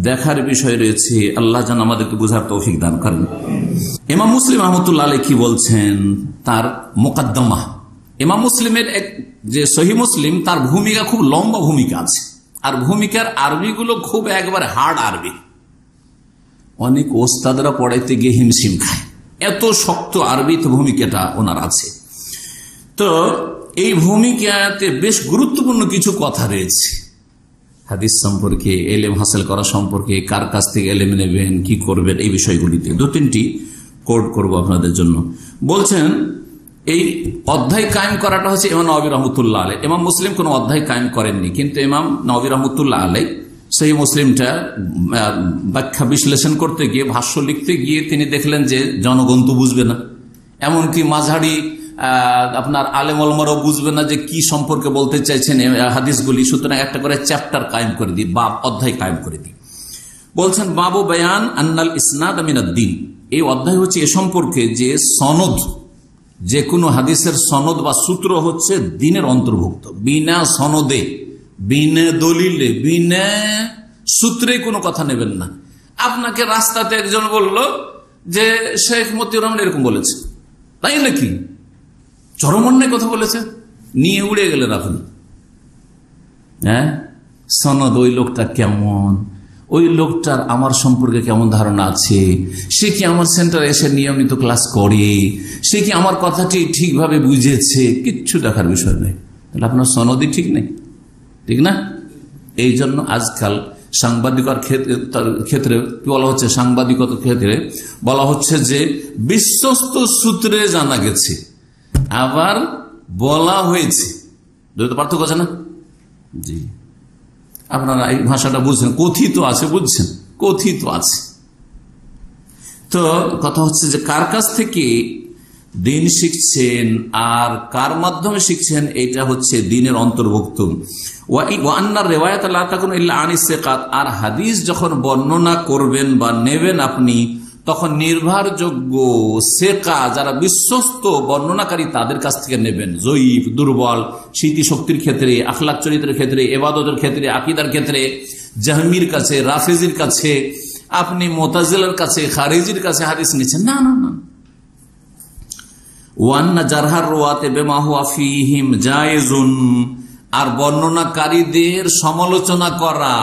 দেখার বিষয় রয়েছে। আল্লাহ যেন আমাদেরকে বুঝার তৌফিক দান করেন। ইমাম মুসলিম রহমতুল্লাহ আলাইহি কি বলছেন তার মুকদ্দমা। ইমাম মুসলিমের যে সহিহ মুসলিম, তার ভূমিকা খুব লম্বা ভূমিকা আছে, আর ভূমিকার আরবিগুলো খুব একবার হার্ড আরবি। অনেক ওস্তাদরা পড়াইতে গিয়ে হিমশিম খায়, এত শক্ত আরবিতে ভূমিকাটা ওনার আছে। তো এই ভূমিকাতে বেশ গুরুত্বপূর্ণ কিছু কথা রয়েছে হাদিস সম্পর্কে, এলেম হাসিল করা সম্পর্কে, কার কাছ থেকে এলেম নেবেন, কি করবেন, এই বিষয়গুলিতে দু তিনটি কোড করব আপনাদের জন্য। বলছেন এই অধ্যায় কায়েম করাটা হচ্ছে ইমাম নবী রহমতুল্লাহ আলাইহি। ইমাম মুসলিম কোনো অধ্যায় কায়েম করেননি, কিন্তু ইমাম নবী রহমতুল্লাহ আলাইহি সেই মুসলিমটা ব্যাখ্যা বিশ্লেষণ করতে গিয়ে, ভাষ্য লিখতে গিয়ে তিনি দেখলেন যে জনগণ তো বুঝবে না, এমনকি মাঝারি আপনার আলেম ওলামারাও বুঝবে না যে কি সম্পর্কে বলতে চাইছেন হাদিসগুলি। সুতরাং একটা করে চ্যাপ্টার কায়েম করে দিই বা অধ্যায় কায়েম করে দিই। বলছেন বাবু বায়ান আন্নাল ইসনাদ মিনাদ-দ্বীন। এই অধ্যায় হচ্ছে এ সম্পর্কে যে সনদ, যে কোনো হাদিসের সনদ বা সূত্র হচ্ছে দ্বীনের অন্তর্ভুক্ত। বিনা সনদে, বিনা দলিলে, বিনা সূত্রে কোনো কথা নেবেন না। আপনাকে রাস্তাতে একজন বলল যে শেখ মতিউর রহমান এরকম বলেছে, তাই নাকি, চরম অন্যায় কথা বলেছে, নিয়ে উড়ে গেলেন আপনি। হ্যাঁ, সনদ, ওই লোকটা কেমন, ওই লোকটার আমার সম্পর্কে কেমন ধারণা আছে, সে কি আমার সেন্টারে এসে নিয়মিত ক্লাস করে, সে কি আমার কথাটি ঠিকভাবে বুঝেছে, কিচ্ছু দেখার বিষয় নেই। তাহলে আপনার সনদই ঠিক নেই, ঠিক না? এই জন্য আজকাল সাংবাদিকতার ক্ষেত্রে কি বলা হচ্ছে, সাংবাদিকতার ক্ষেত্রে বলা হচ্ছে যে বিশ্বস্ত সূত্রে জানা গেছে, আবার বলা হয়েছে, দুটো পার্থক্য আছে না? জি, আপনারা এই ভাষাটা বুঝছেন, কথিত আছে, বুঝছেন, কথিত আছে। তো কথা হচ্ছে যে কার কাছ থেকে দ্বীন শিখছেন আর কার মাধ্যমে শিখছেন, এটা হচ্ছে দ্বীনের অন্তর্ভুক্ত। আর হাদিস যখন বর্ণনা করবেন বা নেবেন আপনি, তখন নির্ভরযোগ্য সেকা, যারা বিশ্বস্ত বর্ণনাকারী, তাদের কাছ থেকে নেবেন। জয়ীফ, দুর্বল, স্মৃতিশক্তির ক্ষেত্রে, আখলাক চরিত্রের ক্ষেত্রে, ইবাদতের ক্ষেত্রে, আকীদার ক্ষেত্রে জাহমির কাছে, রাফেজির কাছে, আপনি মুতাজিলার কাছে, খারিজির কাছে হাদিস নিচ্ছেন না, না, না। ওয়ান্না জারহার রুয়াতে বিমা হুয়া ফীহিম জায়েজুন। আর বর্ণনাকারীদের সমালোচনা করা,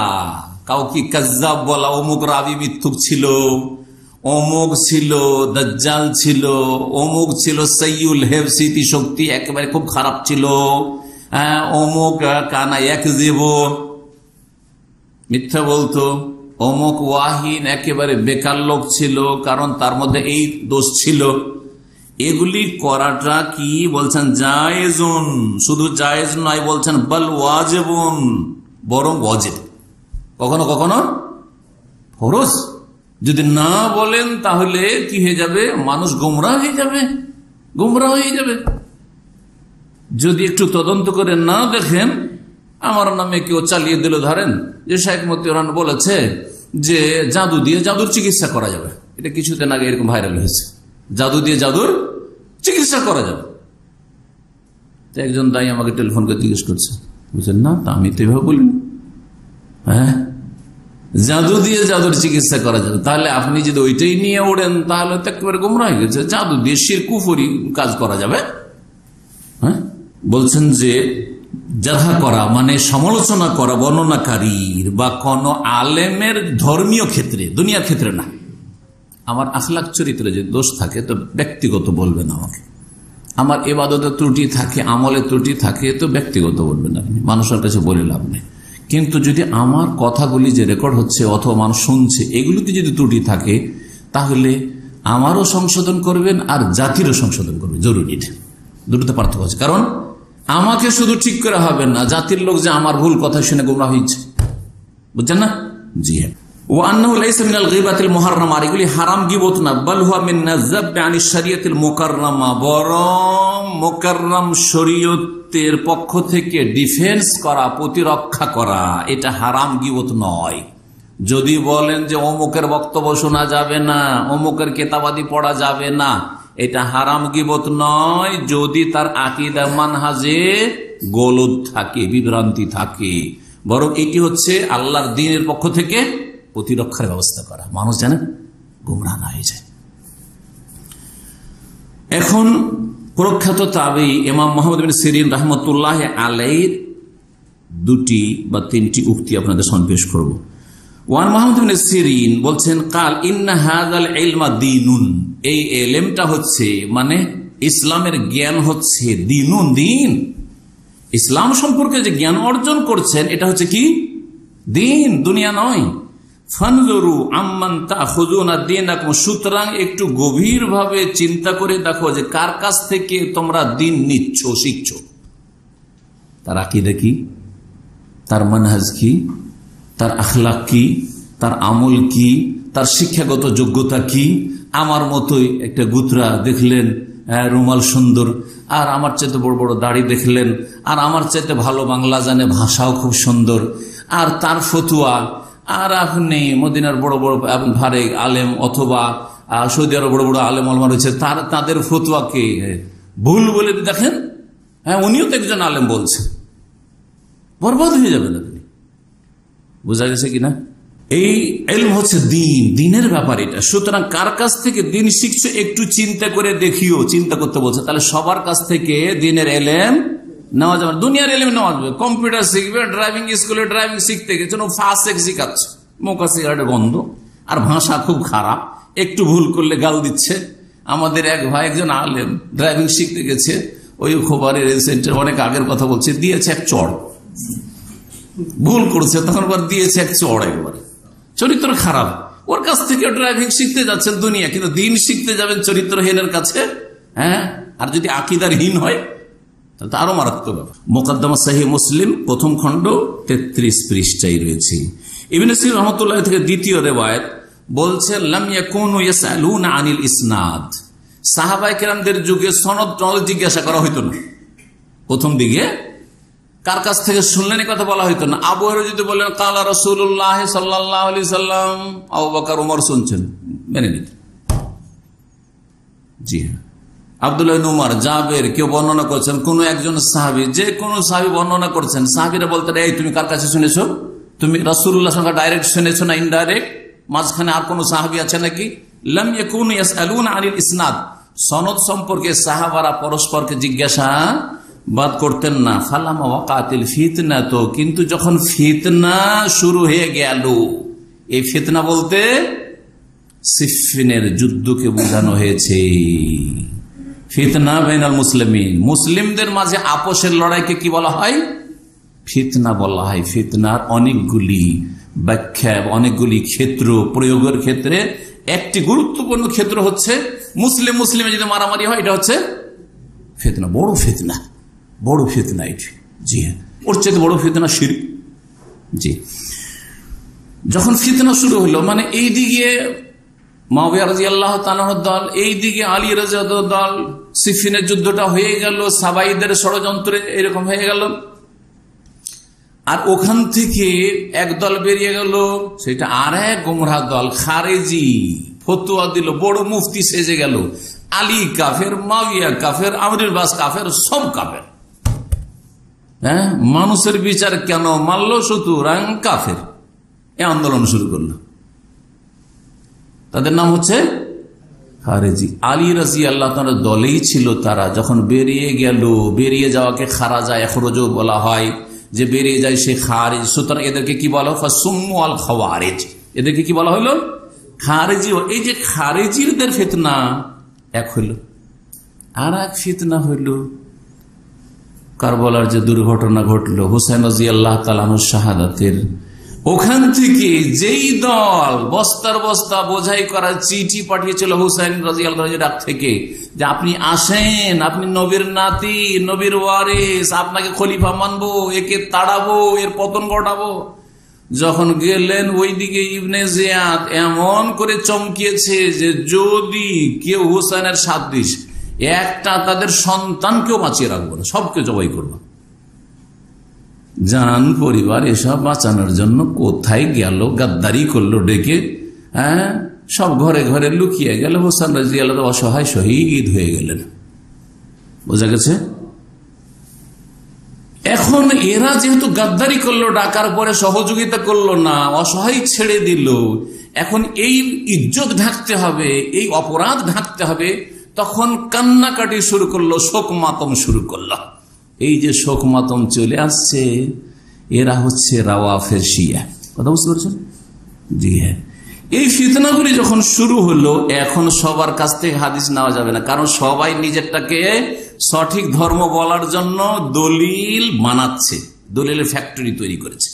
কাউকে কাজ্জাব বলা, অমুক রাবী মিথ্যুক ছিল, অমুক ছিল দাজ্জাল ছিল, অমুক ছিল সাইয়ুল হেব, স্মৃতি শক্তি একেবারে খুব খারাপ ছিল, অমুক কানা ইয়াকযিব, মিথ্যা বলতো, অমুক ওয়াহিন একেবারে বেকার লোক ছিল, কারণ তার মধ্যে এই দোষ ছিল। এগুলি করাটা কি বলছেন জায়েজুন, শুধু জায়েজ নয়, বলছেন বাল ওয়াজিবুন, বরং ওয়াজিব, কখনো কখনো ফরজ। যদি না বলেন তাহলে কি হয়ে যাবে, মানুষ গোমরাহ হয়ে যাবে, গোমরাহ হয়ে যাবে। যদি একটু তদন্ত করে না দেখেন, আমার নামে কেউ চালিয়ে দিল, ধরেন যে শেখ মতিউর রহমান বলেছে যে জাদু দিয়ে জাদুর চিকিৎসা করা যাবে, এটা কিছুদিন আগে এরকম ভাইরাল হয়েছে, জাদু দিয়ে জাদুর চিকিৎসা করা যাবে। একজন দায়ী আমাকে টেলিফোন করে জিজ্ঞেস করছে, বুঝলেন না, তা আমি তো এভাবে বলিনি। হ্যাঁ, জাদু দিয়ে জাদুর চিকিৎসা করা যাবে, তাহলে আপনি যদি ওইটাই নিয়ে ওড়েন তাহলে তো একেবারে গোমরাহ হয়ে গেছে, জাদু দিয়ে শিরক কুফরি কাজ করা যাবে। হ্যাঁ, বলছেন যে জারহা করা মানে সমালোচনা করা বর্ণনাকারীর বা কোন আলেমের ধর্মীয় ক্ষেত্রে, দুনিয়ার ক্ষেত্রে না। আমার আখলাক চরিত্রে যে দোষ থাকে তো ব্যক্তিগত বলবেন আমাকে, আমার ইবাদতের ত্রুটি থাকে, আমলের ত্রুটি থাকে, তো ব্যক্তিগত বলবেন আপনি, মানুষের কাছে বলে লাভ নেই। কিন্তু যদি আমার কথাগুলি যে রেকর্ড হচ্ছে অথবা মানুষ শুনছে, এগুলিতে যদি ত্রুটি থাকে, তাহলে আমারও সংশোধন করবেন আর জাতিরও সংশোধন করবেন, জরুরি। দুটোতে পার্থক্য আছে, কারণ আমাকে শুধু ঠিক করে হবে না, জাতির লোক যে আমার ভুল কথা শুনে গোমরাহ হয়েছে, বুঝছেন না? জি হ্যাঁ। এগুলি হারাম গীবত না, বল হুয়া মিন নাযাবি আনিশ শরিয়তিল মুকাররামা, বরং মুকাররম শরীয়তের পক্ষ থেকে ডিফেন্স করা, প্রতিরক্ষা করা, এটা হারাম গীবত নয়। যদি বলেন যে অমুকের বক্তব্য শোনা যাবে না, অমুকের কেতাবাদি পড়া যাবে না, এটা হারাম গীবত নয় যদি তার আকীদা মানহাজে গোলদ থাকে, বিভ্রান্তি থাকে, বরং এটি হচ্ছে আল্লাহর দ্বীনের পক্ষ থেকে প্রতিরক্ষার ব্যবস্থা করা, মানুষ যেন গুমরাহ না হয়ে যায়। এখন প্রখ্যাত তাবেঈ ইমাম মুহাম্মদ বিন সিরিন রাহমাতুল্লাহ আলাইহির দুটি বা তিনটি উক্তি আপনাদের সামনে পেশ করব। ওয়ান মুহাম্মদ বিন সিরিন বলছেন, কাল ইন্না হাযাল ইলমা দীনুন, এই ইলমটা হচ্ছে মানে ইসলামের জ্ঞান হচ্ছে দীনুন, দিন, ইসলাম সম্পর্কে যে জ্ঞান অর্জন করছেন এটা হচ্ছে কি দিন, দুনিয়া নয়। ফানজুরু আম্মান তাখুযুনা দীনাকুম, সুতরাং একটু গভীরভাবে চিন্তা করে দেখো যে কার কাছ থেকে তোমরা দিন নিচ্ছ, শিখছো। তার আকীদা কি, তার মানহাজ কি, তার আখলাক কি, তার আমল কি, তার শিক্ষাগত যোগ্যতা কি। আমার মতোই একটা গুতরা দেখলেন, রুমাল সুন্দর, আর আমার চাইতে বড় বড় দাড়ি দেখলেন, আর আমার চাইতে ভালো বাংলা জানে, ভাষাও খুব সুন্দর, আর তার ফতুয়া, আর আপনি মদিনার বড় বড় ভারে আলেম অথবা সৌদি আরব বড় বড় আলেম আলমা রয়েছে, তাদের ফতুয়াকে ভুল বলে দেখেন, হ্যাঁ উনিও তো একজন আলেম বলছে, বরবাদ হয়ে যাবেন আপনি। বোঝা গেছে কিনা? এই ইলম হচ্ছে দিন, দিনের ব্যাপার এটা। সুতরাং কার কাছ থেকে দিন শিখছো একটু চিন্তা করে দেখিও, চিন্তা করতে বলছে। তাহলে সবার কাছ থেকে দিনের ইলম নেওয়া যাবে, দুনিয়ার ইলম নেওয়া যাবে। কম্পিউটার শিখবে, ড্রাইভিং স্কুলে ড্রাইভিং শিখতে গেছে, ফাসেক শিখাচ্ছে, মোকা সিগারেটের গন্ধ, আর ভাষা খুব খারাপ, একটু ভুল করলে গাল দিচ্ছে। আমাদের এক ভাই একজন আলেম ড্রাইভিং শিখতে গেছে, ওই খোবারের সেন্টার, অনেক আগের কথা বলছে, দিয়েছে এক চড়, ভুল করছে তখন দিয়েছে এক চড়, একবারে চরিত্র খারাপ। ওর কাছ থেকে ড্রাইভিং শিখতে যাচ্ছেন দুনিয়া, কিন্তু দিন শিখতে যাবেন চরিত্রহীনের কাছে। হ্যাঁ, আর যদি আকীদারহীন হয় তাহলে তো আরো মারাত্মক ব্যাপার। মুকদ্দমা সহিহ মুসলিম প্রথম খণ্ড 33 পৃষ্ঠায় রয়েছে। ইবনে সিরিন রাহমাতুল্লাহ থেকে দ্বিতীয় রিওয়ায়াত বলছে, লাম ইয়াকুনু ইয়াসআলুনা আনিল ইসনাদ, সাহাবায়ে কেরামদের যুগে সনদ জিজ্ঞাসা করা হইতো না। প্রথম দিকে কার কাছ থেকে শুনলেন কথা বলা হইতো না। আবু হুরায়রা যদি বলেন কালা রাসূলুল্লাহ সাল্লাল্লাহু আলাইহি সাল্লাম, আবু বকর ওমর শুনছেন, মেনে নিতেন। জি হ্যাঁ, আব্দুল্লাহ ইবনে উমর, জাবের, কেউ বর্ণনা করছেন, কোন একজন সাহাবী, যে কোন সাহাবী বর্ণনা করছেন, সাহাবীরা বলতেন, এই তুমি কার কাছে শুনেছো? তুমি রাসূলুল্লাহ সঙ্গে ডাইরেক্ট শুনেছো না ইনডাইরেক্ট? মাঝখানে আর কোন সাহাবী আছে নাকি? লাম ইয়াকুনু ইয়াসআলুনা আনিল ইসনাদ, সনদ সম্পর্কে সাহাবারা পরস্পরকে জিজ্ঞাসা বাদ করতেন না। ফালামা ওয়াকাতিল ফিতনা, তো কিন্তু যখন ফিতনা শুরু হয়ে গেল, এই ফিতনা বলতে সিফফিনের যুদ্ধকে বোঝানো হয়েছে। ফিতনা বাইনাল মুসলিমিন, মুসলিমদের মাঝে আপোষের লড়াইকে কি বলা হয়? ফিতনা বলা হয়। ফিতনার অনেকগুলি ব্যাখ্যা, অনেকগুলি ক্ষেত্র, প্রয়োগের ক্ষেত্রে একটি গুরুত্বপূর্ণ ক্ষেত্র হচ্ছে মুসলিমে যদি মারামারি হয়, এটা হচ্ছে ফিতনা, বড় ফিতনা, বড় ফিতনা এটি। জি হ্যাঁ, ওর চেয়ে বড় ফিতনা শিরক। জি, যখন ফিতনা শুরু হলো, মানে এইদিকে মুআবিয়া রাদিয়াল্লাহু তাআলার দল, এইদিকে আলী রাদিয়াল্লাহু দল, সিফিনের যুদ্ধটা হয়ে গেল, সাবাইদের ষড়যন্ত্রে এরকম হয়ে গেল, আর ওখান থেকে এক দল বেরিয়ে গেল, সেটা আর এক গোমরাহ দল, খারেজি, ফতোয়া দিল, বড় মুফতি সেজে গেল, আলী কাফের, মুআবিয়া কাফের, আমর ইবনে বাস কাফের, সব কাফের। হ্যাঁ, মানুষের বিচার কেন মানলো? সুতরাং কাফের। এই আন্দোলন শুরু করলো, তাদের নাম হচ্ছে খারেজি। আলী রাদিয়াল্লাহু তাআলা দলেই ছিল তারা। যখন বেরিয়ে গেল, বেরিয়ে যাওয়াকে খারাজা ইখরুজু বলা হয়, যে বেরিয়ে যায় সে খারিজ। সুতরাং এদেরকে কি বলা হয়? ফাসুম্মু আল খাওয়ারিজ, এদেরকে কি বলা হলো? খারেজি। এই যে খারেজিদের ফিতনা এক হইল, আর এক ফিতনা হইল কারবালার যে দুর্ঘটনা ঘটলো, হুসাইন রাদিয়াল্লাহু তাআলা আনহু শাহাদাতের, ওখান থেকে যেই দল বস্তার বস্তা বোঝাই করা চিঠি পাঠিয়েছিল হুসাইন রাদিয়াল্লাহু তাআলা রাত থেকে, যে আপনি আসেন, আপনি নবীর নাতি, নবীর ওয়ারিস, আপনাকে খলিফা মানবো, একে তাড়াবো, এর পতন ঘটাবো। যখন গেলেন ওইদিকে ইবনে জিয়াদ এমন করে চমকিয়েছে যে যদি কেউ হুসাইনের সাদৃশ একটা তাদের সন্তানকেও বাঁচিয়ে রাখবো না, সবকে জবাই করবো। জান পরিবার এসব বাঁচানোর জন্য কোথায় গেল, গাদ্দারি করলো ডেকে, হ্যাঁ, সব ঘরে ঘরে লুকিয়ে গেল। হোসেন রাদিয়াল্লাহু অসহায় শহীদ হয়ে গেলেন। বোঝা গেছে? এখন এরা যেহেতু গাদ্দারি করলো, ডাকার পরে সহযোগিতা করলো না, অসহায় ছেড়ে দিল, এখন এই ইজ্জত ঢাকতে হবে, এই অপরাধ ঢাকতে হবে, তখন কান্নাকাটি শুরু করলো, শোক মাতম শুরু করলো। এই যে শোক মাতম চলে আসছে, এরা হচ্ছে রাওয়াফের শিয়া। কথা বুঝতে পারছেন? জি হ্যাঁ। এই ফিতনাগুলি যখন শুরু হলো, এখন সবার কাছ থেকে হাদিস নেওয়া যাবে না, কারণ সবাই নিজেরটাকে সঠিক ধর্ম বলার জন্য দলিল বানাচ্ছে, দলিলের ফ্যাক্টরি তৈরি করেছে।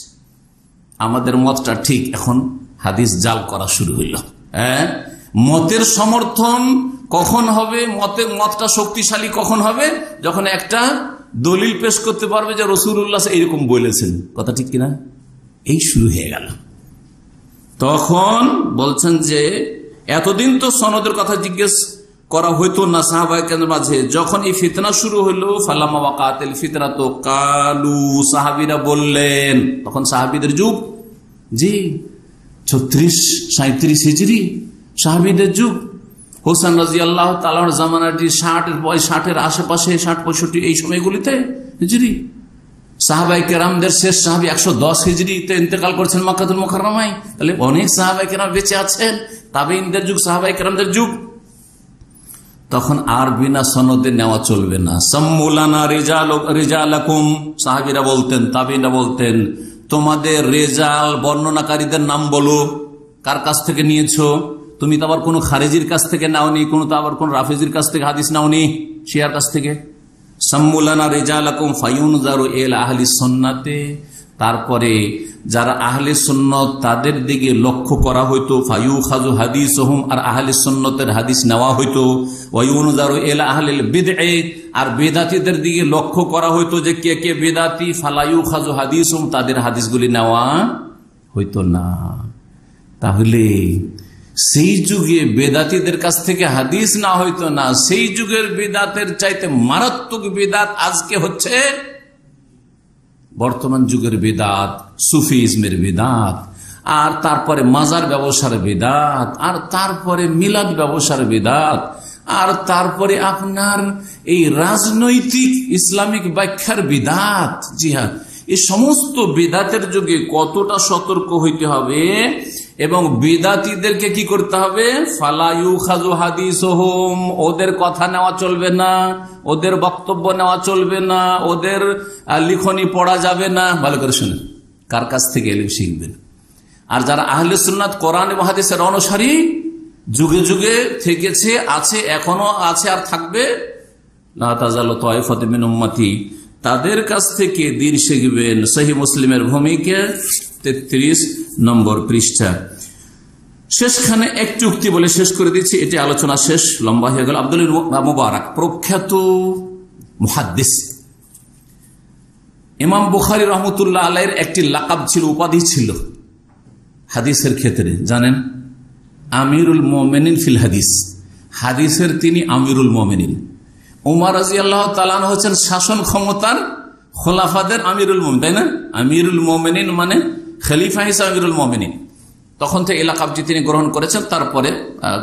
আমাদের মতটা ঠিক, এখন হাদিস জাল করা শুরু হইল। হ্যাঁ, মতের সমর্থন কখন হবে, মতটা শক্তিশালী কখন হবে, যখন একটা দলিল পেশ করতে পারবে যে রাসূলুল্লাহ এইরকম বলেছেন। কথা ঠিক কিনা? এই শুরু হয়ে গেল। তখন বলছেন যে এতদিন তো সনদের কথা জিজ্ঞেস করা হইতো না সাহাবায়ে মাঝে, যখন এই ফিতনা শুরু হলো, ফালামা ওয়াকাতিল ফিতনাতু কালু, সাহাবীরা বললেন, তখন সাহাবীদের যুগ, জি 36-37 হিজরি সাহাবীদের যুগ। হোসেন রাদিয়াল্লাহু তাআলার জামানাটি 60-এর আশেপাশে, 60-65 এই সময়গুলিতে হিজরি। সাহাবায়ে কেরামদের শেষ সাহাবী 110 হিজরিতে ইন্তেকাল করেছেন মক্কাতুল মুকাররমায়। তাহলে অনেক সাহাবায়ে কেরাম বেঁচে আছেন, তাবেঈনদের যুগ, সাহাবায়ে কেরামদের যুগ। তখন আর বিনা সনদে নেওয়া চলবে না। সাম্মুলানা রিজালাকুম, সাহাবীরা বলতেন, তাবেঈনরা বলতেন, তোমাদের রেজাল বর্ণনাকারীদের নাম বলো, কার কাছ থেকে নিয়েছো? তুমি তো আবার কোনো খারেজির কাছ থেকে নাওনি, কোনো তো আবার কোন রাফেজির কাছ থেকে হাদিস নাওনি, শিয়ার কাছ থেকে। সাম্মুলানা রিজালাকুম ফায়ুনজারু ইলা আহলি সুন্নাতে, তারপরে যারা আহলে সুন্নত তাদের দিকে লক্ষ্য করা হইতো, ফায়ুখাযু হাদিসুহুম, আর আহলে সুন্নতের হাদিস নেওয়া হইতো। ওয়ায়ুনজারু ইলা আহলিল বিদআহ, আর বেদাতীদের দিকে লক্ষ্য করা হইতো যে কে কে বেদাতি, ফালায়ুখাযু হাদিসুহুম, তাদের হাদিসগুলি নেওয়া হইতো না। তাহলে সেই যুগে বেদাতীদের কাছ থেকে হাদিস না হইতো না, সেই যুগের বেদাতের চাইতে মারাত্মক বেদাত আজকে হচ্ছে বর্তমান যুগের বেদাত, সুফিজমের বেদাত, আর তারপরে মাজার ব্যবসার বেদাত, আর তারপরে মিলাদ ব্যবসার বেদাত, আর তারপরে আপনার এই রাজনৈতিক ইসলামিক ব্যাখ্যার বেদাত। জি হ্যাঁ, এই সমস্ত বেদাতের যুগে কতটা সতর্ক হইতে হবে, এবং বেদাতীদেরকে কি করতে হবে? ফালা ইউখাযু হাদিসুহুম, ওদের কথা নেওয়া চলবে না, ওদের বক্তব্য নেওয়া চলবে না, ওদের লিখনি পড়া যাবে না। ভালো করে শুনেন, কার কাছ থেকে এলিম শিখবেন? আর যারা আহলে সুন্নাত কোরআন এবং হাদিসের অনুসারী, যুগে যুগে থেকেছে, আছে, এখনো আছে, আর থাকবে, লা তাযালু তায়ফাতুম মিন উম্মতি, তাদের কাছ থেকে দ্বীন শিখবেন। সহিহ মুসলিমের ভূমিকা 33 নম্বর পৃষ্ঠা। শেষখানে একটি উক্তি বলে শেষ করে দিচ্ছি, এটি আলোচনা শেষ, লম্বা হয়ে গেল। আব্দুল্লাহ মুবারক প্রখ্যাত মুহাদ্দিস, ইমাম বুখারী রহমতুল্লাহ আলাইহির একটি লাকাব ছিল, উপাধি ছিল হাদিসের ক্ষেত্রে, জানেন? আমিরুল মুমিনিন ফিল হাদিস, হাদিসের তিনি আমিরুল মুমিনিন। ওমর রাদিয়াল্লাহু তাআলা আনহু হচ্ছেন শাসন ক্ষমতার খোলাফাদের আমিরুল মুমিনিন, তাই না? আমিরুল মুমিনিন মানে খলিফা হিসেবে আমিরুল মুমিনিন। তখন থেকে এই লাকাবটি তিনি গ্রহণ করেছেন। তারপরে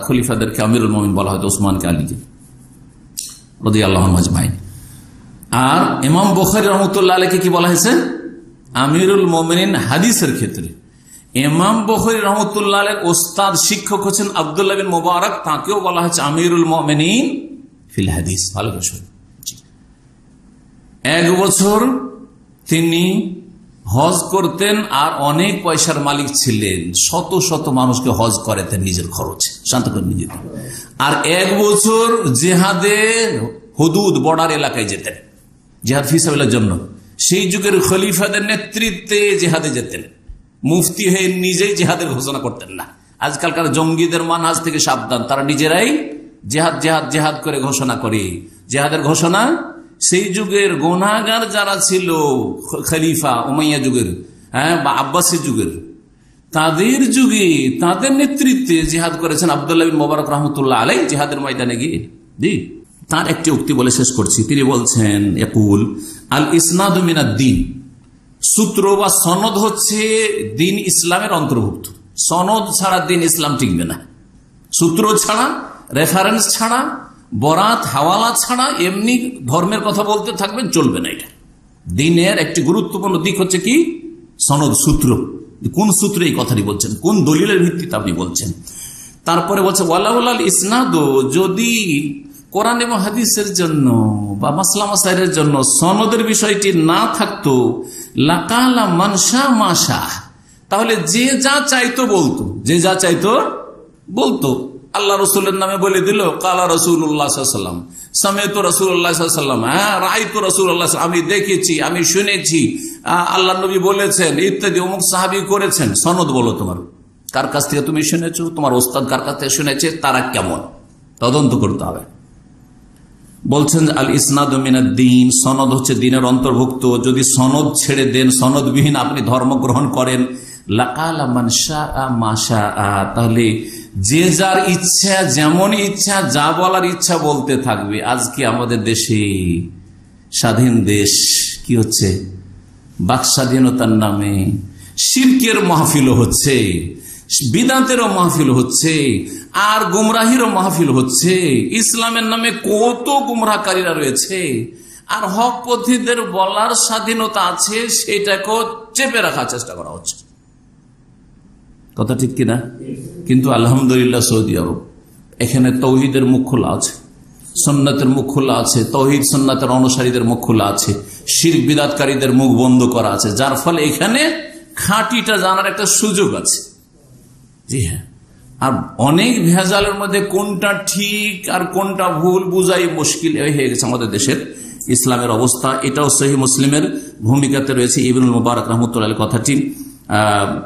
খলিফাদেরকে আমিরুল মুমিনিন বলা হয়তো, ওসমানকে, আলীকে রাদিয়াল্লাহু আনহুম আজমাইন। আর ইমাম বুখারী রহমাতুল্লাহ আলাইহি কি বলা হয়েছে? আমিরুল মুমিনিন হাদিসের ক্ষেত্রে। ইমাম বুখারী রহমাতুল্লাহ আলাইহির ওস্তাদ শিক্ষক হচ্ছেন আব্দুল্লাহ বিন মুবারক, তাকেও বলা হয়েছে আমিরুল মুমিনিন ফিল হাদিস। ভালো করে শুনুন। 1 বছর তিনি হজ করতেন, আর অনেক পয়সার মালিক ছিলেন, শত শত মানুষকে হজ করাতেন নিজের খরচে, শান্ত করে নিজে। আর 1 বছর জেহাদে হুদুদ, বর্ডার এলাকায় যেতেন জেহাদ ফি সাবিলিল্লাহর জন্য। সেই যুগের খলিফাদের নেতৃত্বে জেহাদে যেতেন, মুফতি হয়ে নিজেই জেহাদের ঘোষণা করতেন না। আজকালকার জঙ্গিদের মানহাজ থেকে সাবধান, তারা নিজেরাই জেহাদ জেহাদ জেহাদ করে ঘোষণা করে। জেহাদের ঘোষণা সেই যুগের গুনাহগার যারা ছিল, খলিফা উমাইয়া যুগের, হ্যাঁ, বা আব্বাসী যুগের, তাদের যুগে তাদের নেতৃত্বে জিহাদ করেছেন আব্দুল্লাহ বিন মুবারক রহমতুল্লাহ আলাইহি, জিহাদের ময়দানে গিয়ে। জি, তার একটি উক্তি বলে শেষ করছি। তিনি বলছেন, ইয়াকুল আল ইসনাদু মিনাদ দ্বীন, সূত্র বা সনদ হচ্ছে দিন ইসলামের অন্তর্ভুক্ত। সনদ ছাড়া দিন ইসলাম টিকবে না। সূত্র ছাড়া, রেফারেন্স ছাড়া, বরাত হাওয়ালা ছাড়া এমনি ধর্মের কথা বলতে থাকবেন, চলবে না। এটা দ্বীনের একটি গুরুত্বপূর্ণ দিক হচ্ছে কি সনদ, সূত্র। কোন সূত্রে এই কথাটি বলছেন, কোন দলিলের ভিত্তিতে আপনি বলছেন। তারপরে বলছে ওয়ালাউলাল ইসনাদ, যদি কোরআন এবং হাদিসের জন্য বা মাসলা মাসাইলের জন্য সনদের বিষয়টি না থাকতো, লাকালা মানসা মাশা, তাহলে যে যা চাইতো বলতো, যে যা চাইতো বলতো। আল্লাহ রসুলের নামে বলে দিল কালা রসুল্লাহ সাল্লাম, সামেত রসুল্লাহ সাল্লাম, হ্যাঁ রাইত রসুল্লাহ, আমি দেখেছি, আমি শুনেছি, আল্লাহ নবী বলেছেন ইত্যাদি, অমুক সাহাবী করেছেন। সনদ বলো, তোমার কার কাছ থেকে তুমি শুনেছো, তোমার ওস্তাদ কার কাছ থেকে শুনেছে, তারা কেমন, তদন্ত করতে হবে। বলছেন আল ইসনাদ মিনাদ দ্বীন, সনদ হচ্ছে দ্বীনের অন্তর্ভুক্ত। যদি সনদ ছেড়ে দেন, সনদবিহীন আপনি ধর্ম গ্রহণ করেন, লাকালা মান শাআ মা শাআ, তাহলে যে যার ইচ্ছা, যেমন ইচ্ছা, যা বলার ইচ্ছা বলতে থাকবে। আজকে আমাদের দেশে স্বাধীন দেশ, কি হচ্ছে, বাক স্বাধীনতার নামে শিরকের মাহফিল হচ্ছে, বিদাতেরও মাহফিল হচ্ছে, আর গুমরাহিরও মাহফিল হচ্ছে। ইসলামের নামে কত গুমরাহকারীরা রয়েছে, আর হক পথীদের বলার স্বাধীনতা আছে, সেটাকেও চেপে রাখার চেষ্টা করা হচ্ছে। কথা ঠিক কিনা? কিন্তু আলহামদুলিল্লাহ সৌদি আরব, এখানে তৌহিদের মুখ খোলা আছে, সুন্নাতের মুখ খোলা আছে, তৌহিদ সুন্নাতের অনুসারীদের মুখ খোলা আছে, শিরক বিদাতকারীদের মুখ বন্ধ করা আছে, যার ফলে এখানে খাঁটিটা জানার একটা সুযোগ আছে। জি হ্যাঁ, আর অনেক ভেজালের মধ্যে কোনটা ঠিক আর কোনটা ভুল বুঝাই মুশকিল হয়ে গেছে আমাদের দেশের ইসলামের অবস্থা। এটাও সহিহ মুসলিমের ভূমিকাতে রয়েছে। ইবনুল মুবারক রাহমাতুল্লাহ আলাইহি কথাটি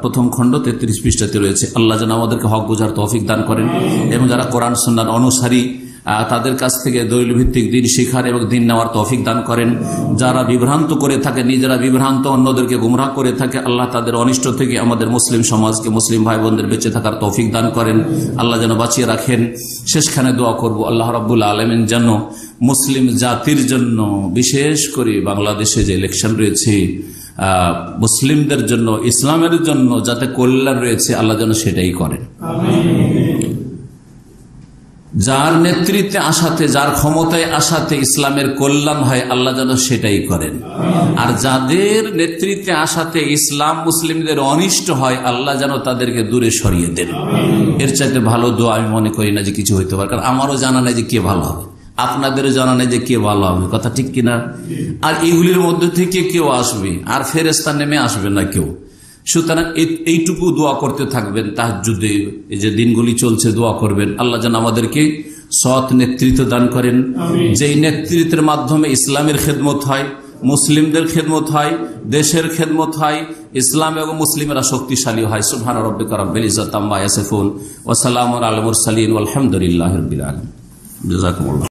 প্রথম খণ্ড 33 পৃষ্ঠাতে রয়েছে। আল্লাহ যেন আমাদেরকে হক বোঝার তৌফিক দান করেন, এবং যারা কোরআন সুন্নাহর অনুসারী তাদের কাছ থেকে দলিল ভিত্তিক দিন শিখার এবং দিন নেওয়ার তৌফিক দান করেন। যারা বিভ্রান্ত করে থাকে, নিজেরা বিভ্রান্ত, অন্যদেরকে গুমরাহ করে থাকে, আল্লাহ তাদের অনিষ্ট থেকে আমাদের মুসলিম সমাজকে, মুসলিম ভাই বোনদের বেঁচে থাকার তৌফিক দান করেন, আল্লাহ যেন বাঁচিয়ে রাখেন। শেষখানে দোয়া করব, আল্লাহ রাব্বুল আলামিন যেন মুসলিম জাতির জন্য, বিশেষ করে বাংলাদেশে যে ইলেকশন রয়েছে, মুসলিমদের জন্য, ইসলামের জন্য যাতে কল্যাণ রয়েছে, আল্লাহ যেন সেটাই করেন। যার নেতৃত্বে আসাতে, যার ক্ষমতায় আসাতে ইসলামের কল্যাণ হয়, আল্লাহ যেন সেটাই করেন। আর যাদের নেতৃত্বে আসাতে ইসলাম মুসলিমদের অনিষ্ট হয়, আল্লাহ যেন তাদেরকে দূরে সরিয়ে দেন। এর চাইতে ভালো দোয়া আমি মনে করি না যে কিছু হইতে পারে। কারণ আমারও জানা নেই যে কে ভালো হবে, আপনাদেরও জানা নেই যে কে ভালো হবে। কথা ঠিক কিনা? আর এইগুলির মধ্যে থেকে কেউ আসবে, আর ফেরেশতা নেমে আসবে না কেউ। সুতরাং এইটুকু দোয়া করতে থাকবেন। তাহাজ্জুদে এই যে দিনগুলি চলছে, দোয়া করবেন আল্লাহ যেন আমাদেরকে সৎ নেতৃত্ব দান করেন, যেই নেতৃত্বের মাধ্যমে ইসলামের খেদমত হয়, মুসলিমদের খেদমত হয়, দেশের খেদমত হয়, ইসলাম এবং মুসলিমেরা শক্তিশালী হয়। সুবহান রাব্বিকা রাব্বিল ইজ্জাতি আম্মা ইয়াসিফুন ওয়া সালামুন আলাল মুরসালিন ওয়াল হামদুলিল্লাহি রাব্বিল আলামিন। জাযাকুমুল্লাহ।